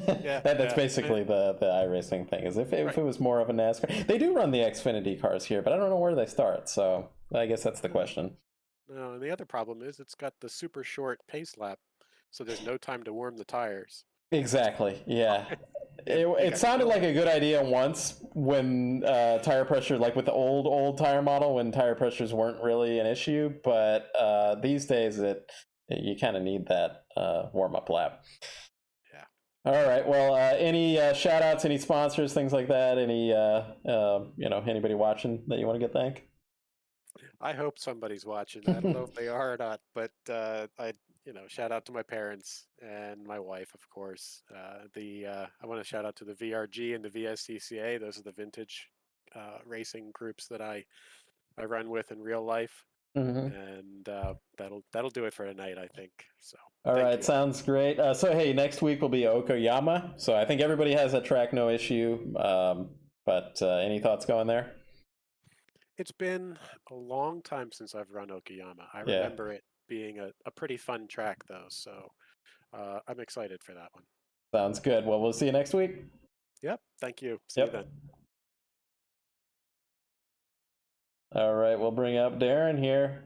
That's basically the iRacing thing. Is if it was more of a NASCAR, they do run the Xfinity cars here, but I don't know where they start. So I guess that's the question. No, and the other problem is it's got the super short pace lap, so there's no time to warm the tires. Exactly. Yeah. It sounded like a good idea once when tire pressure, like with the old tire model, when tire pressures weren't really an issue. But these days, you kind of need that warm up lap. Yeah. All right. Well, any shout outs, any sponsors, things like that? Any anybody watching that you want to get thanked? I hope somebody's watching. I don't know if they are or not, but shout out to my parents and my wife, of course. I want to shout out to the VRG and the VSCCA. Those are the vintage racing groups that I run with in real life. And that'll do it for tonight, I think. So. All right, sounds great. So hey, next week will be Okoyama. So I think everybody has that track, no issue. But any thoughts going there? It's been a long time since I've run Okayama. I remember it being a pretty fun track, though, so I'm excited for that one. Sounds good. Well, we'll see you next week. Yep, thank you. See you then. All right, we'll bring up Darren here.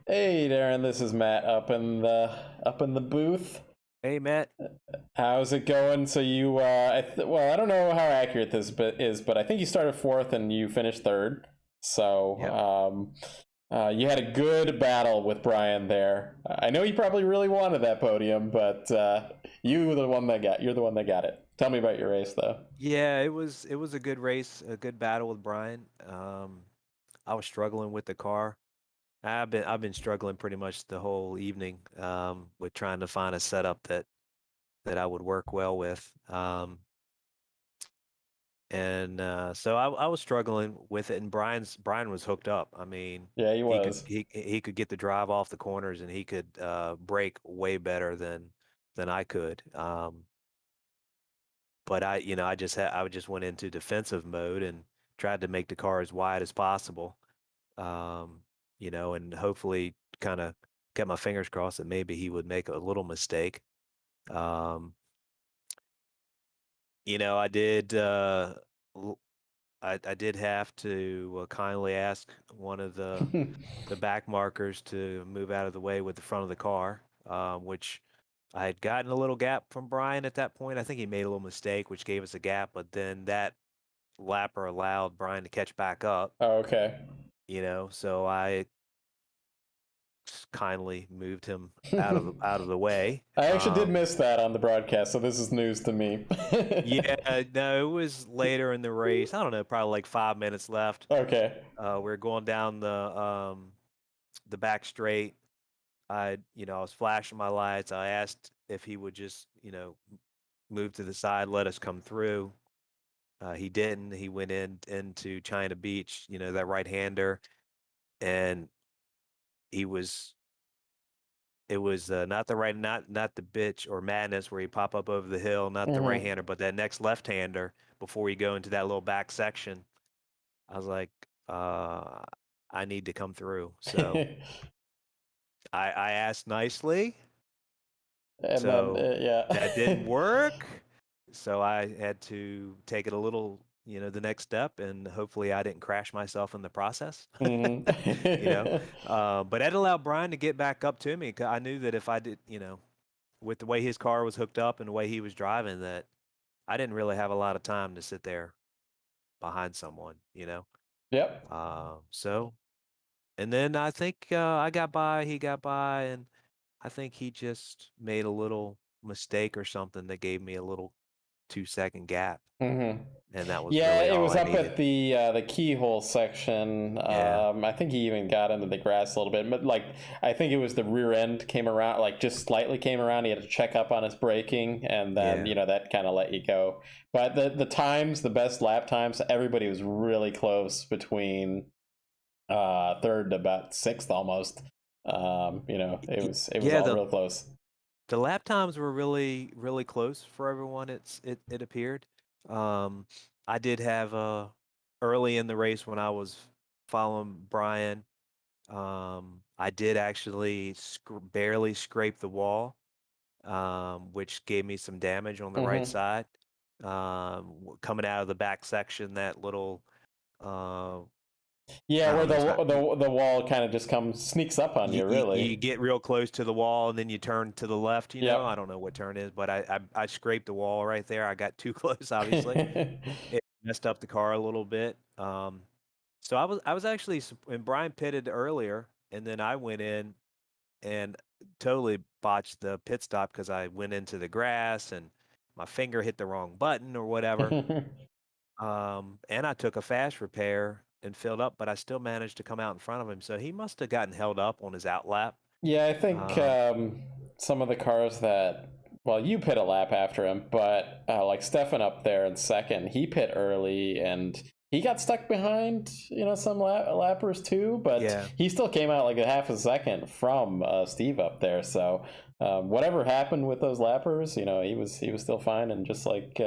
Hey, Darren. This is Matt up in the booth. Hey, Matt. How's it going? So you, well, I don't know how accurate this is, but I think you started fourth and you finished third. So, you had a good battle with Brian there. I know you probably really wanted that podium, but you're the one that got it. Tell me about your race, though. Yeah, it was a good race, a good battle with Brian. I was struggling with the car. I've been struggling pretty much the whole evening with trying to find a setup that I would work well with. So I was struggling with it, and Brian was hooked up. I mean, yeah, he was. He could get the drive off the corners, and he could brake way better than I could. But I just went into defensive mode and tried to make the car as wide as possible. And hopefully kind of kept my fingers crossed that maybe he would make a little mistake. I did I did have to kindly ask one of the back markers to move out of the way with the front of the car, which I had gotten a little gap from Brian at that point. I think he made a little mistake, which gave us a gap, but then that lapper allowed Brian to catch back up. Oh, okay. So I kindly moved him out of the way. I actually did miss that on the broadcast, so this is news to me. Yeah, no, it was later in the race. I don't know, probably like 5 minutes left. Okay. We're going down the back straight. I was flashing my lights. I asked if he would just, move to the side, let us come through. He didn't. He went into China Beach, that right-hander, and it was not the bitch or madness where he pop up over the hill, not the right-hander, but that next left-hander before you go into that little back section. I was like, I need to come through. So I asked nicely. And so then, that didn't work. So I had to take it a little, the next step, and hopefully I didn't crash myself in the process. But that allowed Brian to get back up to me. 'Cause I knew that if I did, with the way his car was hooked up and the way he was driving, that I didn't really have a lot of time to sit there behind someone, Yep. And then I think I got by, he got by, and I think he just made a little mistake or something that gave me a little 2-second gap. And that was really it all was I up needed. at the keyhole section. Yeah. I think he even got into the grass a little bit, but I think it was the rear end came around, just slightly came around. He had to check up on his braking, and then that kind of let you go. But the times, the best lap times, everybody was really close between third to about sixth almost. It was all real close. The lap times were really, really close for everyone. It appeared. I did have early in the race when I was following Brian. I did actually barely scrape the wall, which gave me some damage on the right side. Coming out of the back section, that little where the wall kind of just sneaks up on you, really. You get real close to the wall, and then you turn to the left. I don't know what turn is, but I scraped the wall right there. I got too close, obviously. It messed up the car a little bit. So I was actually, when Brian pitted earlier, and then I went in and totally botched the pit stop because I went into the grass and my finger hit the wrong button or whatever. And I took a fast repair and filled up, but I still managed to come out in front of him. So he must have gotten held up on his outlap. Yeah, I think some of the cars you pit a lap after him, but like Stefan up there in second, he pit early and he got stuck behind, some lappers too, but he still came out like a half a second from Steve up there. So whatever happened with those lappers, he was still fine, and just like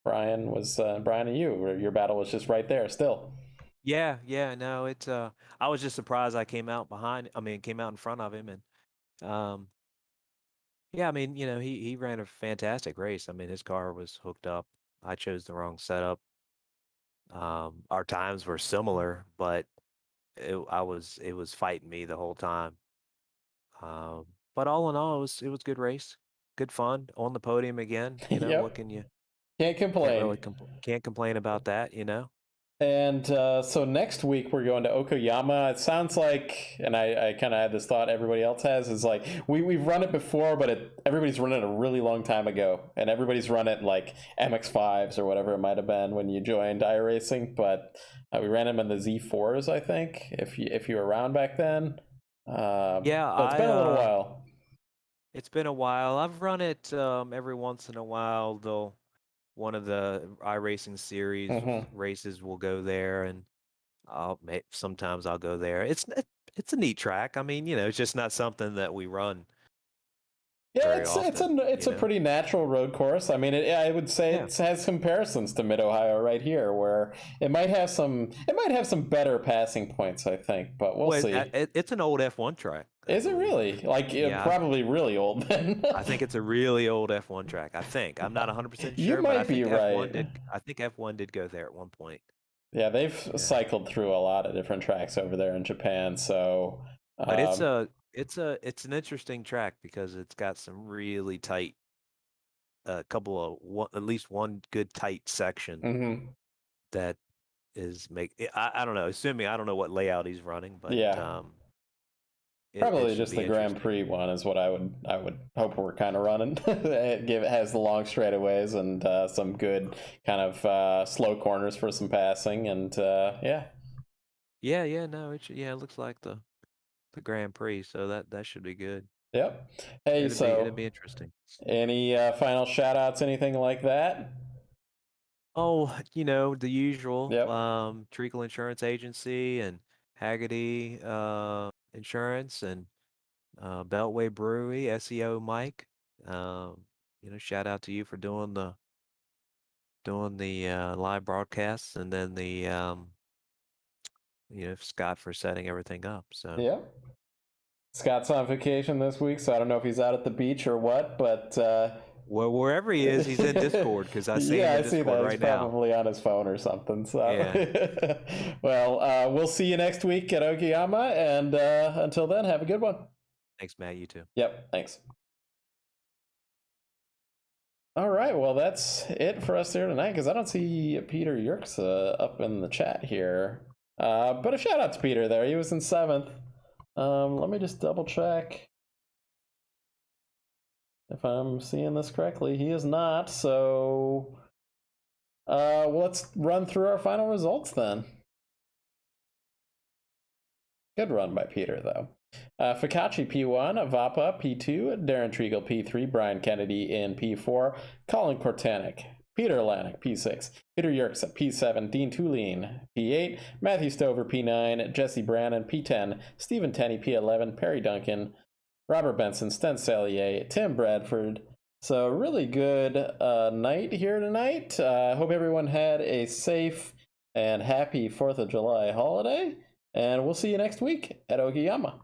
Brian and your battle was just right there still. Yeah, no, it's I was just surprised I came out in front of him, and he ran a fantastic race. I mean, his car was hooked up. I chose the wrong setup. Our times were similar, but it was fighting me the whole time. But all in all, it was good race, good fun on the podium again. You know, what Yep. can you Can't complain. Can't complain about that. You know. And so next week we're going to Okoyama. It sounds like, and I kind of had this thought everybody else has, is like we've run it before, but everybody's run it a really long time ago, and everybody's run it like MX5s or whatever it might have been when you joined iRacing. But we ran them in the Z4s, I think, if you were around back then. Yeah, so it's been a little while. It's been a while. I've run it every once in a while, though. One of the iRacing series races will go there, and sometimes I'll go there. It's a neat track. I mean, you know, it's just not something that we run. Yeah, it's a pretty natural road course. I mean, I would say it has comparisons to Mid Ohio right here, where it might have some better passing points, I think, but we'll see. It's an old F1 track. Is it really? Like, probably really old then. I think it's a really old F1 track. I think. I'm not 100% sure. You might be right. I think F1 did go there at one point. Yeah, they've cycled through a lot of different tracks over there in Japan. So, but it's an interesting track because it's got some really tight, at least one good tight section that is I don't know. Assuming I don't know what layout he's running, but probably just the Grand Prix one is what I would hope we're kind of running. It has the long straightaways and some good kind of slow corners for some passing, and it looks like the Grand Prix, so that should be good. Yep. Hey, it'll be interesting. Any final shout outs, anything like that? Oh, you know, the usual. Treakle Insurance Agency and Hagerty Insurance and Beltway Brewery, SEO Mike. You know, shout out to you for doing the live broadcasts, and then Scott for setting everything up. So Scott's on vacation this week, so I don't know if he's out at the beach or what, but well, wherever he is, he's in Discord because I see him in Discord that. Right he's now. Probably on his phone or something. So, well, we'll see you next week at Okayama, and until then, have a good one. Thanks, Matt. You too. Yep. Thanks. All right. Well, that's it for us here tonight because I don't see Peter Yerkes up in the chat here. But a shout out to Peter there. He was in 7th. Let me just double check if I'm seeing this correctly. He is not. So let's run through our final results then. Good run by Peter, though. Fikachi P1, Vapa P2, Darren Treagle P3, Brian Kennedy in P4, Colin Kortanik, Peter Lanik P6, Peter Yerkes at P7, Dean Tulin P8, Matthew Stover P9, Jesse Brannon P10, Stephen Tenney P11, Perry Duncan, Robert Benson, Sten Salier, Tim Bradford. So really good night here tonight. Hope everyone had a safe and happy 4th of July holiday, and we'll see you next week at Okayama.